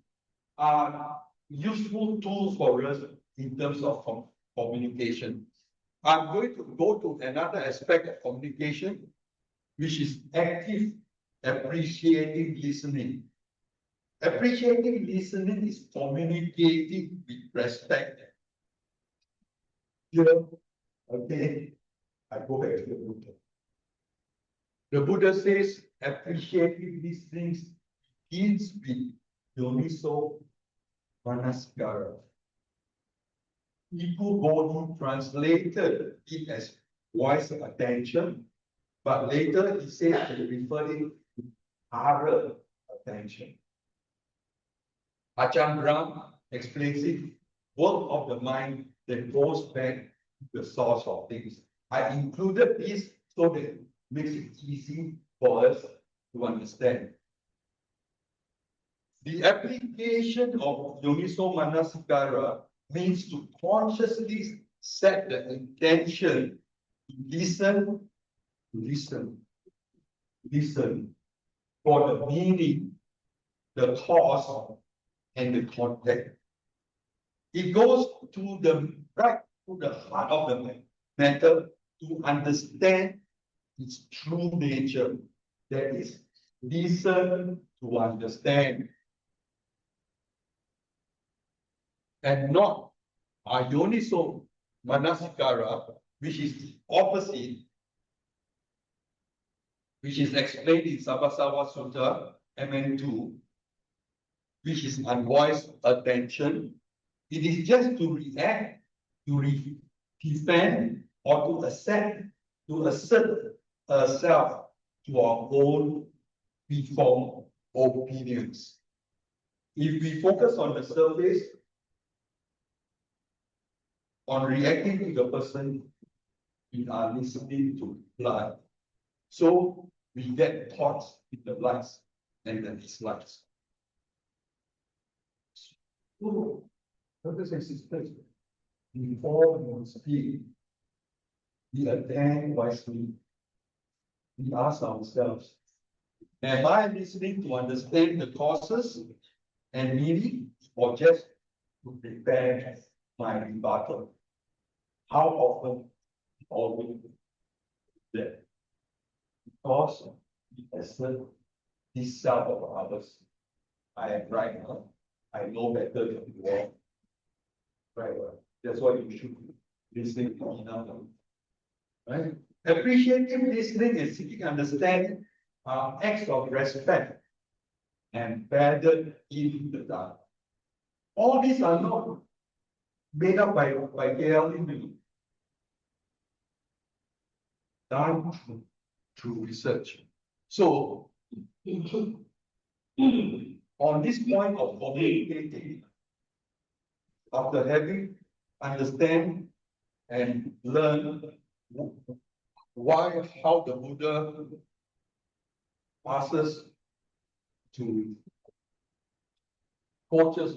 are useful tools for us in terms of communication. I'm going to go to another aspect of communication, which is active appreciating listening. Appreciating listening is communicating with respect. Here, okay, I go back to the Buddha. The Buddha says appreciating these things begins with Yoniso Manasikara. Ibu Bodhi translated it as wise attention, but later he said he referred it to Hara attention. Ajahn Brahm explains it, work of the mind that goes back to the source of things. I included this so that it makes it easy for us to understand. The application of Yoniso Manasikara means to consciously set the intention to listen for the meaning, the cause, and the context. It goes to the right to the heart of the matter to understand its true nature. That is, listen to understand. And not Ayoniso Manasikara, which is the opposite, which is explained in Sabbasawa Sutta, MN2. which is unvoiced attention. It is just to react, defend, or to assert ourselves to our own preformed opinions. If we focus on the surface, on reacting to the person, we are listening to reply. So we get thoughts in the likes and the dislikes. So, brothers and sisters, before we speak, we attend wisely. We ask ourselves, am I listening to understand the causes and meaning, or just to prepare my rebuttal? How often are we there? Because we assert this self of others. I am right now. I know better than you all. Right. That's why you should be listening to me now. Right? Appreciative listening and seeking understanding are acts of respect and embedded in the dialogue. All these are not made up by KLE, done through research. So, on this point of communicating, after having understand and learn how the Buddha passes to coaches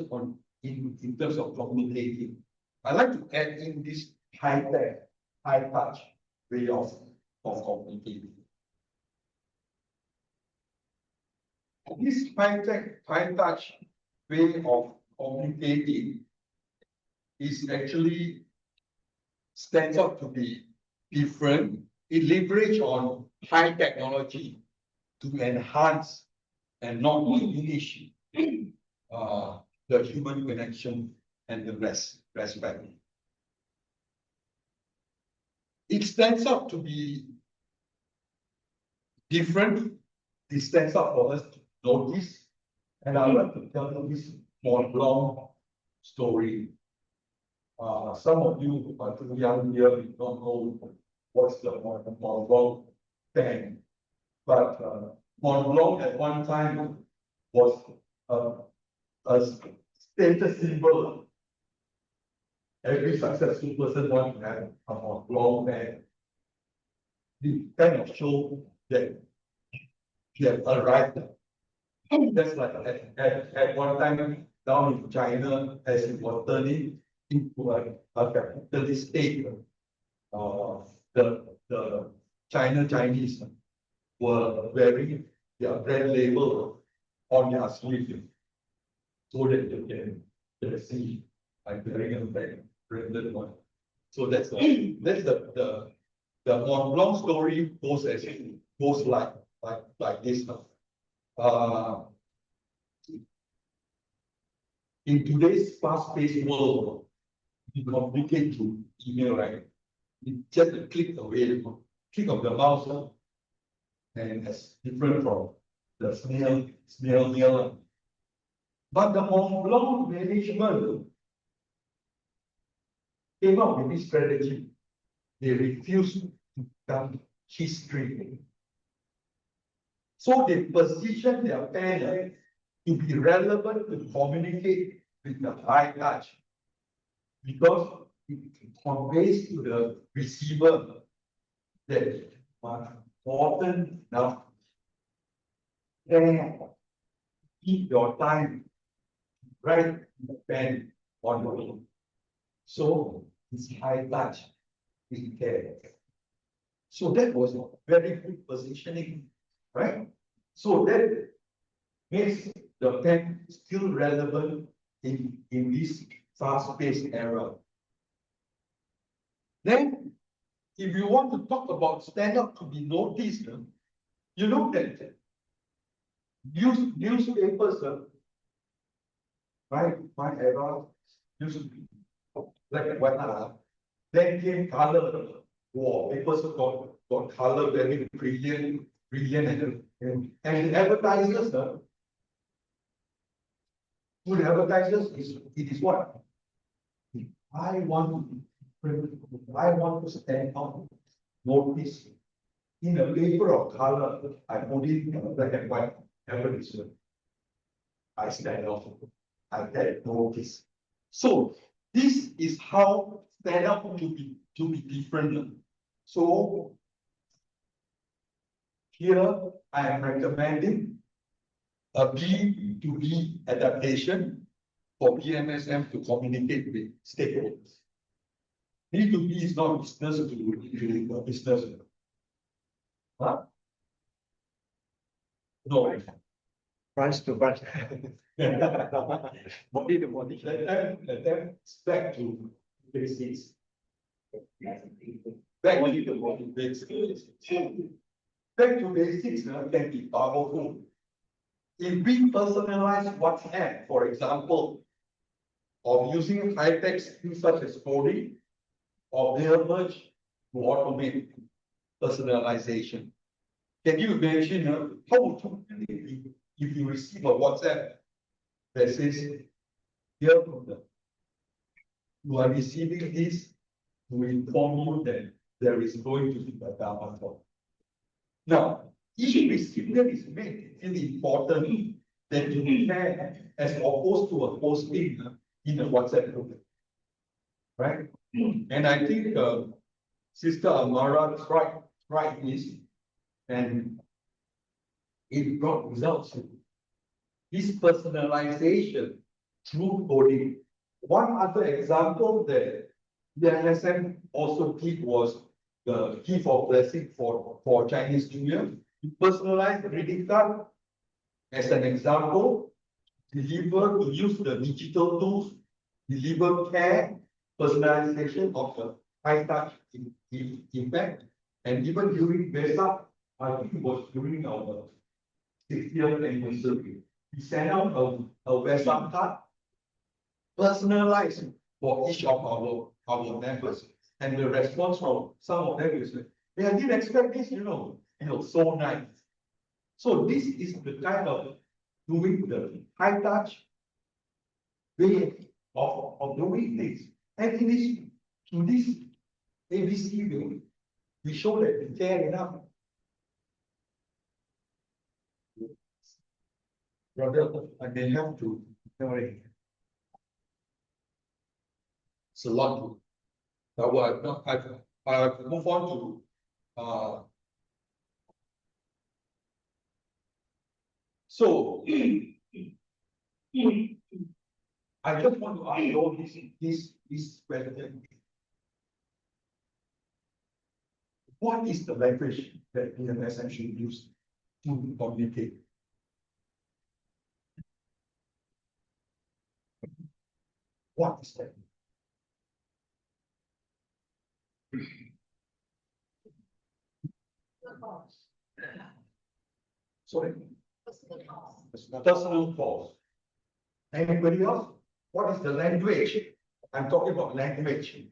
in terms of communicating, I like to add in this high-tech, high-touch way of communicating. This high-tech, high-touch way of communicating is actually stands out to be different. It leverages on high technology to enhance and not diminish the human connection and the respect. It stands out to be different. It stands out for us to notice. And I would like to tell you this more long story. Some of you are too young here, you don't know what's the Mont Blanc thing. But Mont Blanc at one time was a status symbol. Every successful person wants to have a Mont Blanc and it kind of show that you have arrived. That's like at one time down in China, as it was turning into a capitalist state. The Chinese were wearing their brand label on their sleeve so that they can see I'm wearing a branded one. So that's the Mont Blanc story goes like this now. In today's fast-paced world, you communicate through email, right? It's just a click away, click of the mouse, and it's different from the snail mail. But the Mont Blanc management came up with this strategy. They refused to become history. So they position their pen to be relevant to communicate with the high touch because it conveys to the receiver that it's important enough and keep your time right the pen on your own. So it's high touch in care. So that was a very good positioning, right? So that makes the pen still relevant in this fast-paced era. Then, if you want to talk about stand up to be noticed, you look at newspapers, right? My era used to be like what then came color. Wow, papers got color very brilliant, and the advertisers Food advertisers it is what? I want to stand out, notice. In a paper of color, I put it in black and white advertisement. I stand out. I get notice. So this is how stand out to be different. So here I am recommending a B2B adaptation for BMSM to communicate with stakeholders. B2B is not business to business. Huh? No. Branch to branch. Body to body. Let them back to basics. Back to basics. Back to basics can be powerful. If we personalize WhatsApp, for example, of using high-tech skills such as coding or their merge to automate personalization. Can you imagine how would you feel if you receive a WhatsApp that says, "Dear Buddha, you are receiving this to inform you that there is going to be a Dharma talk." Now, each recipient is made feel important that you share as opposed to a posting in a WhatsApp group. Right? And I think Sister Amara tried this and it brought results. This personalization through coding. One other example that the BMSM also did was the gift of blessing for Chinese New Year. You personalize greeting card as an example, deliver to use the digital tools, deliver care, personalization of the high touch impact, and even during Vesak, I think it was during our 60th anniversary, we sent out a Vesak card, personalized for each of our members. And the response from some of them is, "Yeah, I didn't expect this, so nice." So this is the kind of doing the high touch way of doing things. And it is to this ABC way, we show that we care enough. Brother, I may have to. Sorry. It's a lot. I move on to so I just want to ask all this question. What is the language that BMSM should use to communicate? What is that? Sorry? Personal cause. Anybody else? What is the language? I'm talking about language.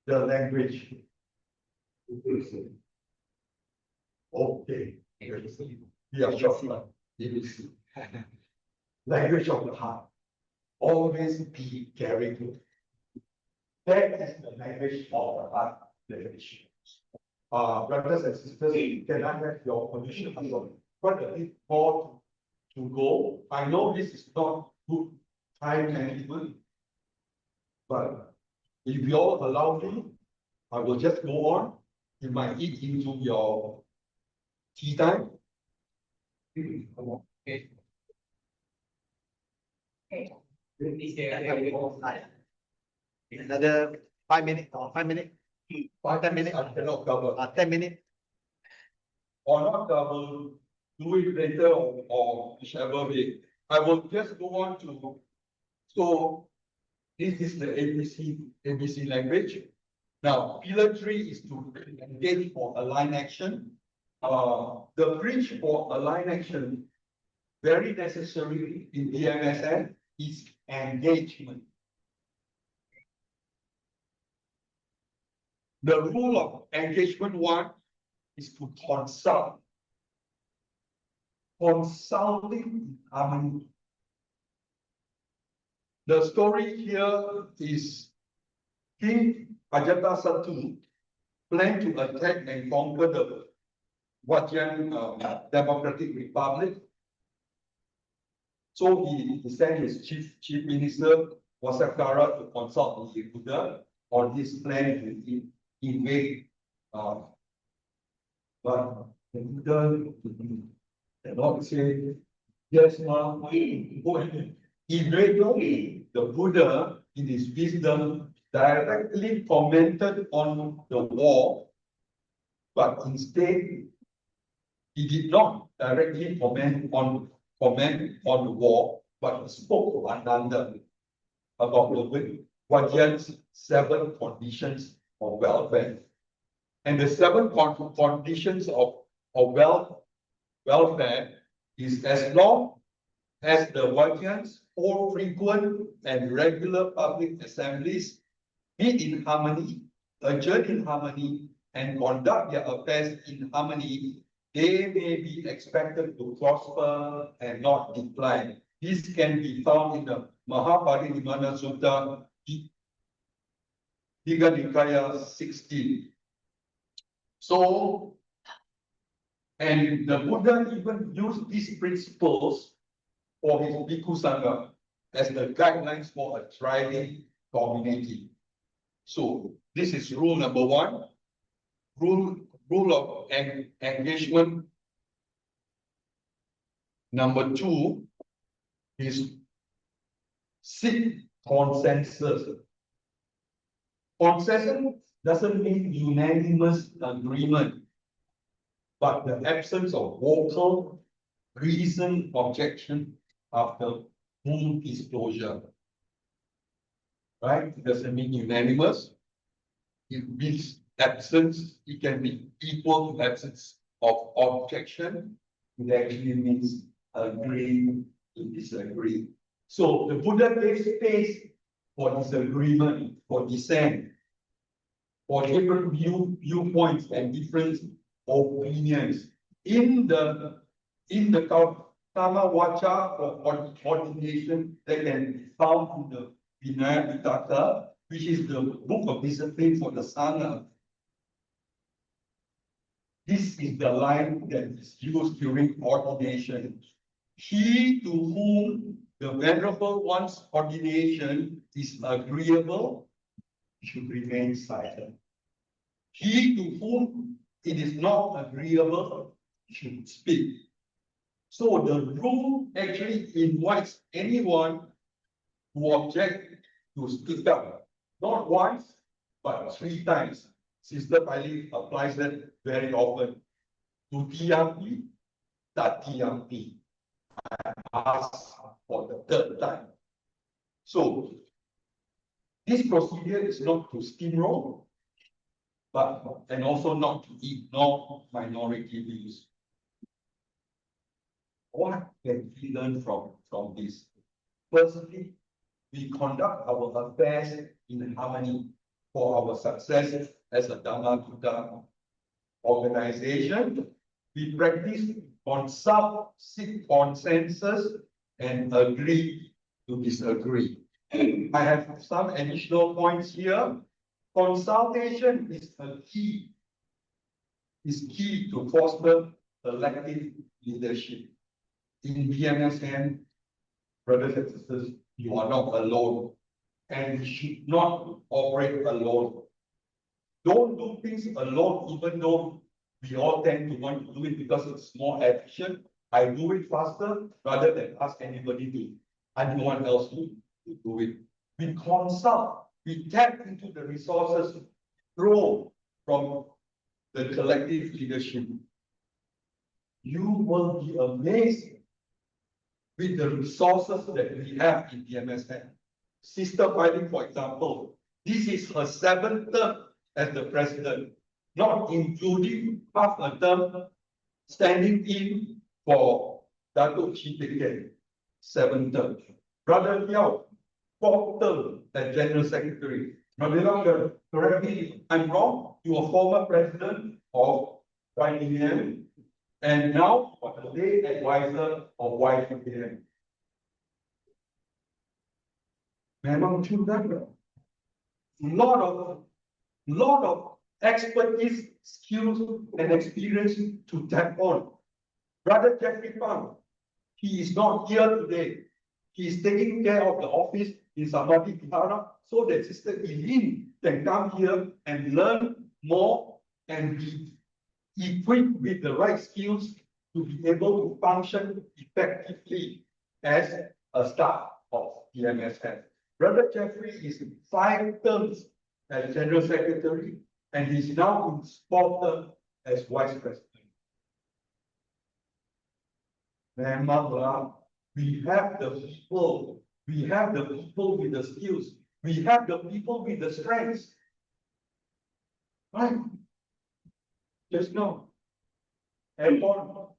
The language. Okay. Yeah, sure. ABC. Language of the heart. Always be caring. That is the language of the heart. Language. Brothers and sisters, can I have your permission? I've got quite a bit more to go. I know this is not good time management, but if you all allow me, I will just go on. You might eat into your tea time. Okay. Another 5 minutes or 5 minutes. 10 minutes, I cannot cover. 10 minutes. Or not cover, do it later or whichever way. I will just go on to, so this is the ABC language. Now, pillar 3 is to engage for aligned action. The bridge for aligned action, very necessary in BMSM, is engagement. The rule of engagement 1 is to consult. consulting harmony. The story here is King Ajatasattu planned to attack and conquer the Wajang Democratic Republic. So he sent his chief minister Wasakara to consult the Buddha on his plan to invade. But the Buddha did not say, yes, ma'am, go ahead. Invade. The Buddha, in his wisdom, directly commented on the war, but instead he did not directly comment on the war, but he spoke to Ananda about the Vajjan's 7 conditions of welfare. And the 7 conditions of welfare is as long as the Vajjans hold frequent and regular public assemblies, meet in harmony, adjourn in harmony, and conduct their affairs in harmony, they may be expected to prosper and not decline. This can be found in the Mahaparinirvana Sutta, Digha Nikaya 16. So, and the Buddha even used these principles for his Bhikkhu Sangha as the guidelines for a thriving community. So, this is rule number 1. Rule of engagement number 2 is seek consensus. Consensus doesn't mean unanimous agreement, but the absence of vocal, reasoned objection after full disclosure. Right? It doesn't mean unanimous. It means absence. It can be equal to absence of objection. It actually means agree to disagree. So the Buddha gave space for disagreement, for dissent, for different viewpoints and different opinions. In the Kama Vacha or ordination that can be found in the Vinaya Pitaka, which is the book of discipline for the Sangha. This is the line that is used during ordination. He to whom the Venerable One's ordination is agreeable should remain silent. He to whom it is not agreeable should speak. So the rule actually invites anyone who objects to speak up, not once, but 3 times. Sister Piley applies that very often. Tutiyampi, tatiyampi. I ask for the 3rd time. So this procedure is not to steamroll, and also not to ignore minority views. What can we learn from this? Firstly, we conduct our affairs in harmony for our success as a Dhamma Buddha organization. We practice consult, seek consensus, and agree to disagree. I have some additional points here. Consultation is key to foster collective leadership. In BMSM, brothers and sisters, you are not alone, and you should not operate alone. Don't do things alone, even though we all tend to want to do it because it's more efficient. I do it faster rather than ask anyone else to do it. We consult, we tap into the resources grow from the collective leadership. You will be amazed with the resources that we have in BMSM. Sister Piley, for example, this is her 7th term as the president, not including half a term standing in for Datuk Chitike, 7th term. Brother Liao, 4th term as General Secretary. Brother Liao, correct me if I'm wrong, you are former president of BMSM. and now for the late advisor of YPBM. Memang juga lot of expertise, skills, and experience to tap on. Brother Jeffrey Pang, he is not here today. He is taking care of the office in Samadhi Vihara so that Sister Eileen can come here and learn more and be equipped with the right skills to be able to function effectively as a staff of BMSM. Brother Jeffrey is in 5 terms as General Secretary, and he's now in 4th term as Vice President. Memanglah, we have the people with the skills, we have the people with the strengths. Right? Just now, airport,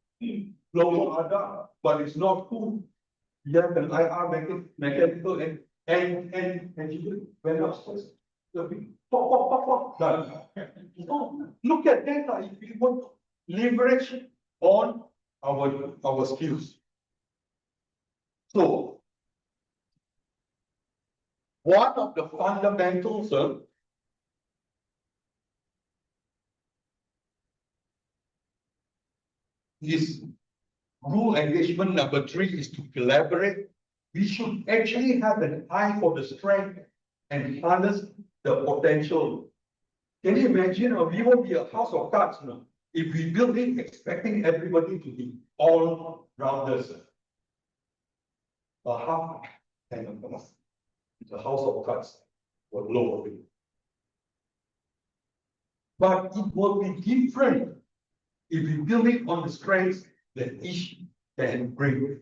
global ada, but it's not food. We have an IR mechanical and engineering went upstairs. Done. So look at that if we want to leverage on our skills. So one of the fundamentals is rule engagement number 3 is to collaborate. We should actually have an eye for the strength and harness the potential. Can you imagine? We won't be a house of cards if we build it expecting everybody to be all rounders. A half and a plus. It's a house of cards or low of it. But it will be different if we build it on the strengths that each can bring.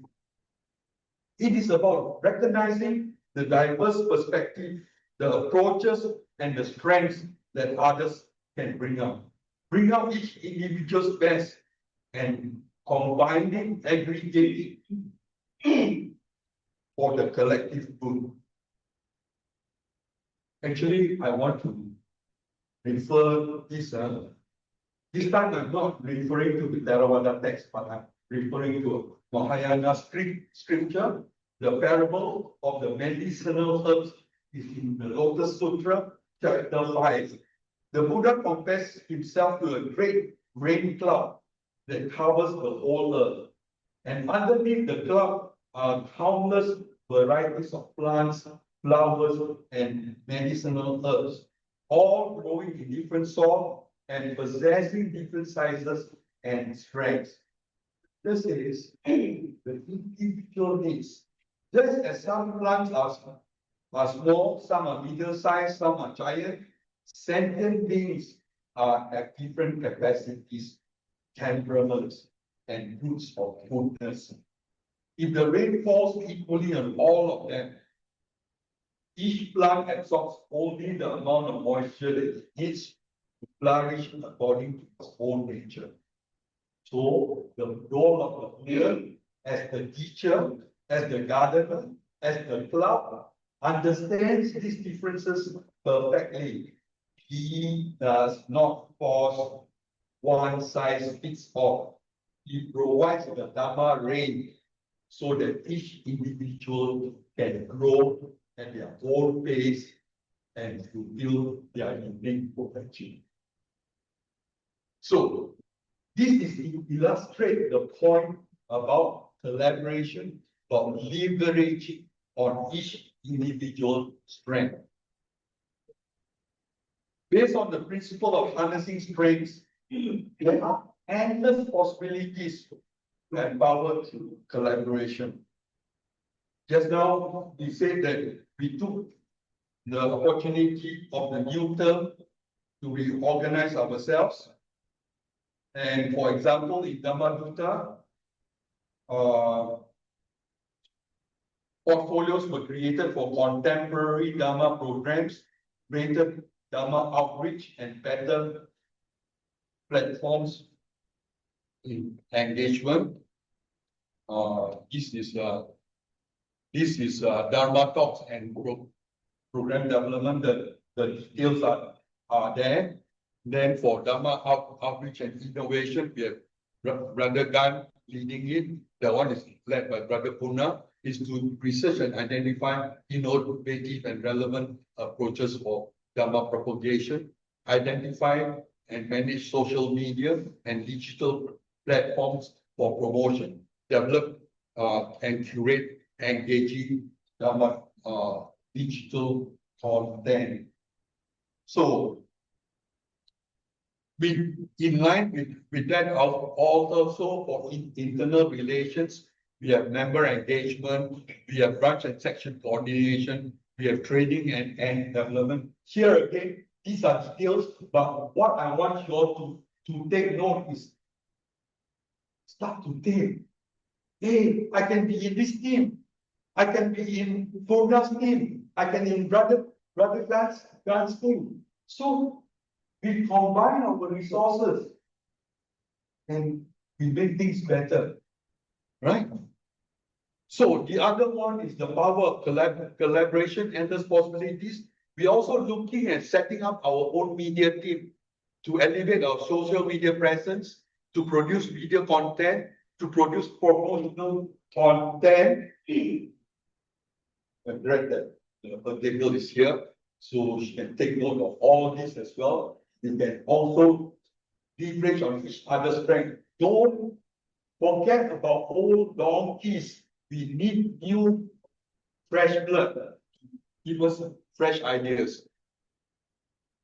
It is about recognizing the diverse perspective, the approaches, and the strengths that others can bring out. Bring out each individual's best and combining, aggregating for the collective good. Actually, I want to refer this. This time I'm not referring to the Theravada text, but I'm referring to Mahayana scripture. The parable of the medicinal herbs is in the Lotus Sutra, chapter 5. The Buddha compares himself to a great rain cloud that covers the whole earth. And underneath the cloud are countless varieties of plants, flowers, and medicinal herbs, all growing in different soil and possessing different sizes and strengths. This is the individual needs. Just as some plants are small, some are middle-sized, some are giant, sentient beings have different capacities, temperaments, and roots of goodness. If the rain falls equally on all of them, each plant absorbs only the amount of moisture that it needs to flourish according to its own nature. So the role of the Buddha as the teacher, as the gardener, as the cloud, understands these differences perfectly. He does not force one size fits all. He provides the Dharma rain so that each individual can grow at their own pace and fulfill their unique potential. So, this is to illustrate the point about collaboration, about leveraging on each individual strength. Based on the principle of harnessing strengths, there are endless possibilities to empower through collaboration. Just now, we said that we took the opportunity of the new term to reorganize ourselves. And for example, in Dhammadutta, portfolios were created for contemporary Dhamma programs, greater Dhamma outreach, and better platforms in engagement. This is Dharma talks and program development. The details are there. Then for Dharma outreach and innovation, we have Brother Gan leading it. The one is led by Brother Puna, is to research and identify innovative and relevant approaches for Dharma propagation, identify and manage social media and digital platforms for promotion, develop and curate engaging Dharma digital content. So, in line with that, also for internal relations, we have member engagement, we have branch and section coordination, we have training and development. Here again, these are details, but what I want you all to take note is start to think. Hey, I can be in this team. I can be in Puna's team. I can be in Brother Gans team. So we combine our resources and we make things better, right? So the other one is the power of collaboration and responsibilities. We're also looking at setting up our own media team to elevate our social media presence, to produce video content, to produce promotional content. And right that the table is here, so she can take note of all this as well. You can also leverage on each other's strength. Don't forget about old donkeys. We need new, fresh blood. Give us fresh ideas.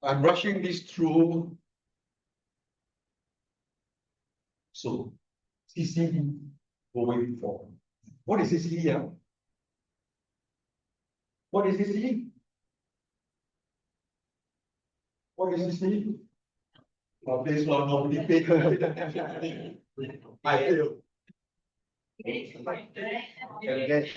I'm rushing this through. So, CCE going forward. What is CCE? What is CCE? What is CCE? This one nobody paid attention. I feel. Engage.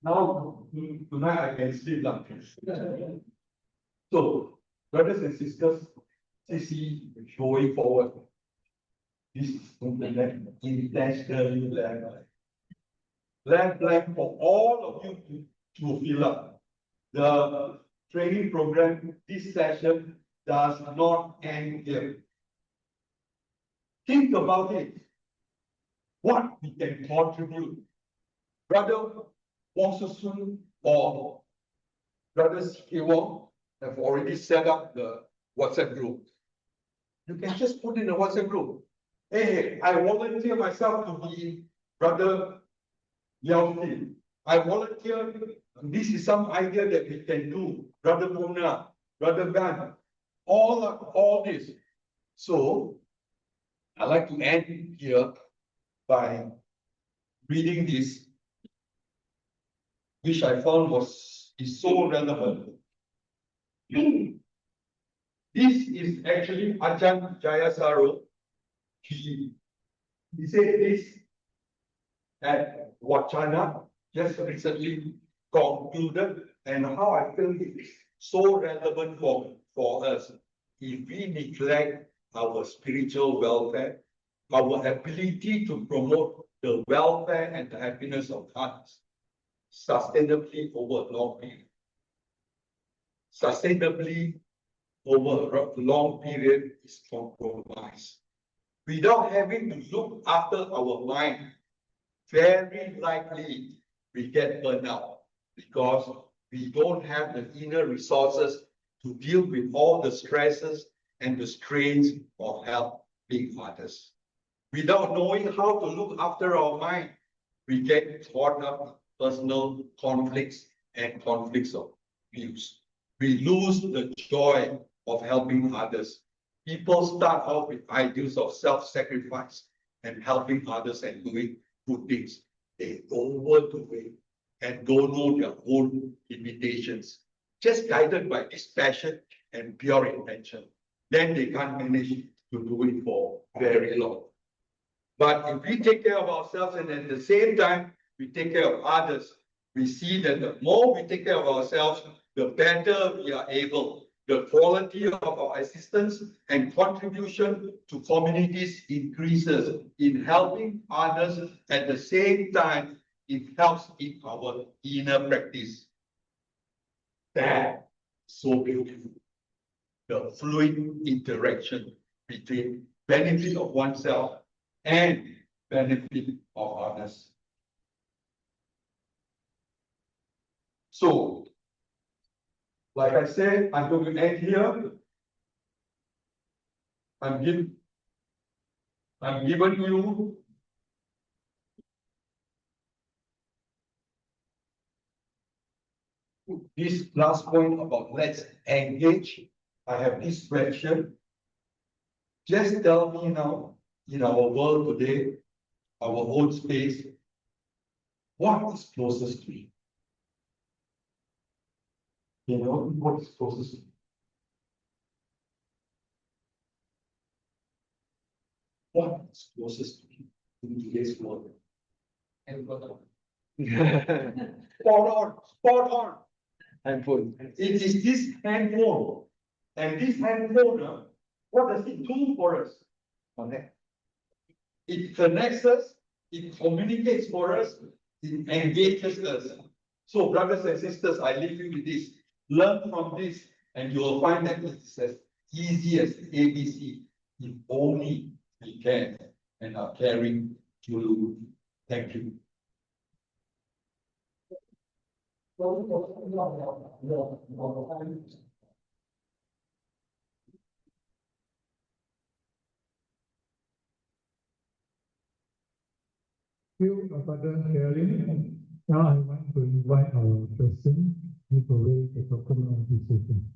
Now, tonight I can sleep now. So, brothers and sisters, CC going forward. This is intentionally left blank for all of you to fill up. The training program, this session does not end here. Think about it. What we can contribute. Brother Wong Susun or Brother C.K. Wong have already set up the WhatsApp group. You can just put in a WhatsApp group. Hey, I volunteer myself to be Brother Liao Tin. I volunteer. This is some idea that we can do. Brother Mona, Brother Gan, all this. So, I'd like to end here by reading this, which I found is so relevant. This is actually Ajahn Jayasaro. He said this at Wachana, just recently concluded, and how I feel it is so relevant for us. If we neglect our spiritual welfare, our ability to promote the welfare and the happiness of others sustainably over a long period. Sustainably over a long period is compromised. Without having to look after our mind, very likely we get burned out because we don't have the inner resources to deal with all the stresses and the strains of helping others. Without knowing how to look after our mind, we get caught up in personal conflicts and conflicts of views. We lose the joy of helping others. People start off with ideals of self-sacrifice and helping others and doing good things. They overdo it and don't know their own limitations. Just guided by this passion and pure intention, then they can't manage to do it for very long. But if we take care of ourselves and at the same time we take care of others, we see that the more we take care of ourselves, the better we are able. The quality of our assistance and contribution to communities increases. In helping others at the same time, it helps in our inner practice. That's so beautiful. the fluid interaction between benefit of oneself and benefit of others. So, like I said, I'm going to end here. I'm given you this last point about let's engage. I have this question. Just tell me now, in our world today, our own space, what is closest to you? You know, what is closest to you? What is closest to you in today's world? Spot on. Handphone. It is this handphone. And this handphone, what does it do for us? Connect. It connects us, it communicates for us, it engages us. So, brothers and sisters, I leave you with this. Learn from this, and you will find that it is as easy as ABC, if only we can and are caring to. Thank you. You, Father Sharing. Now I want to invite our person to raise the token of decision.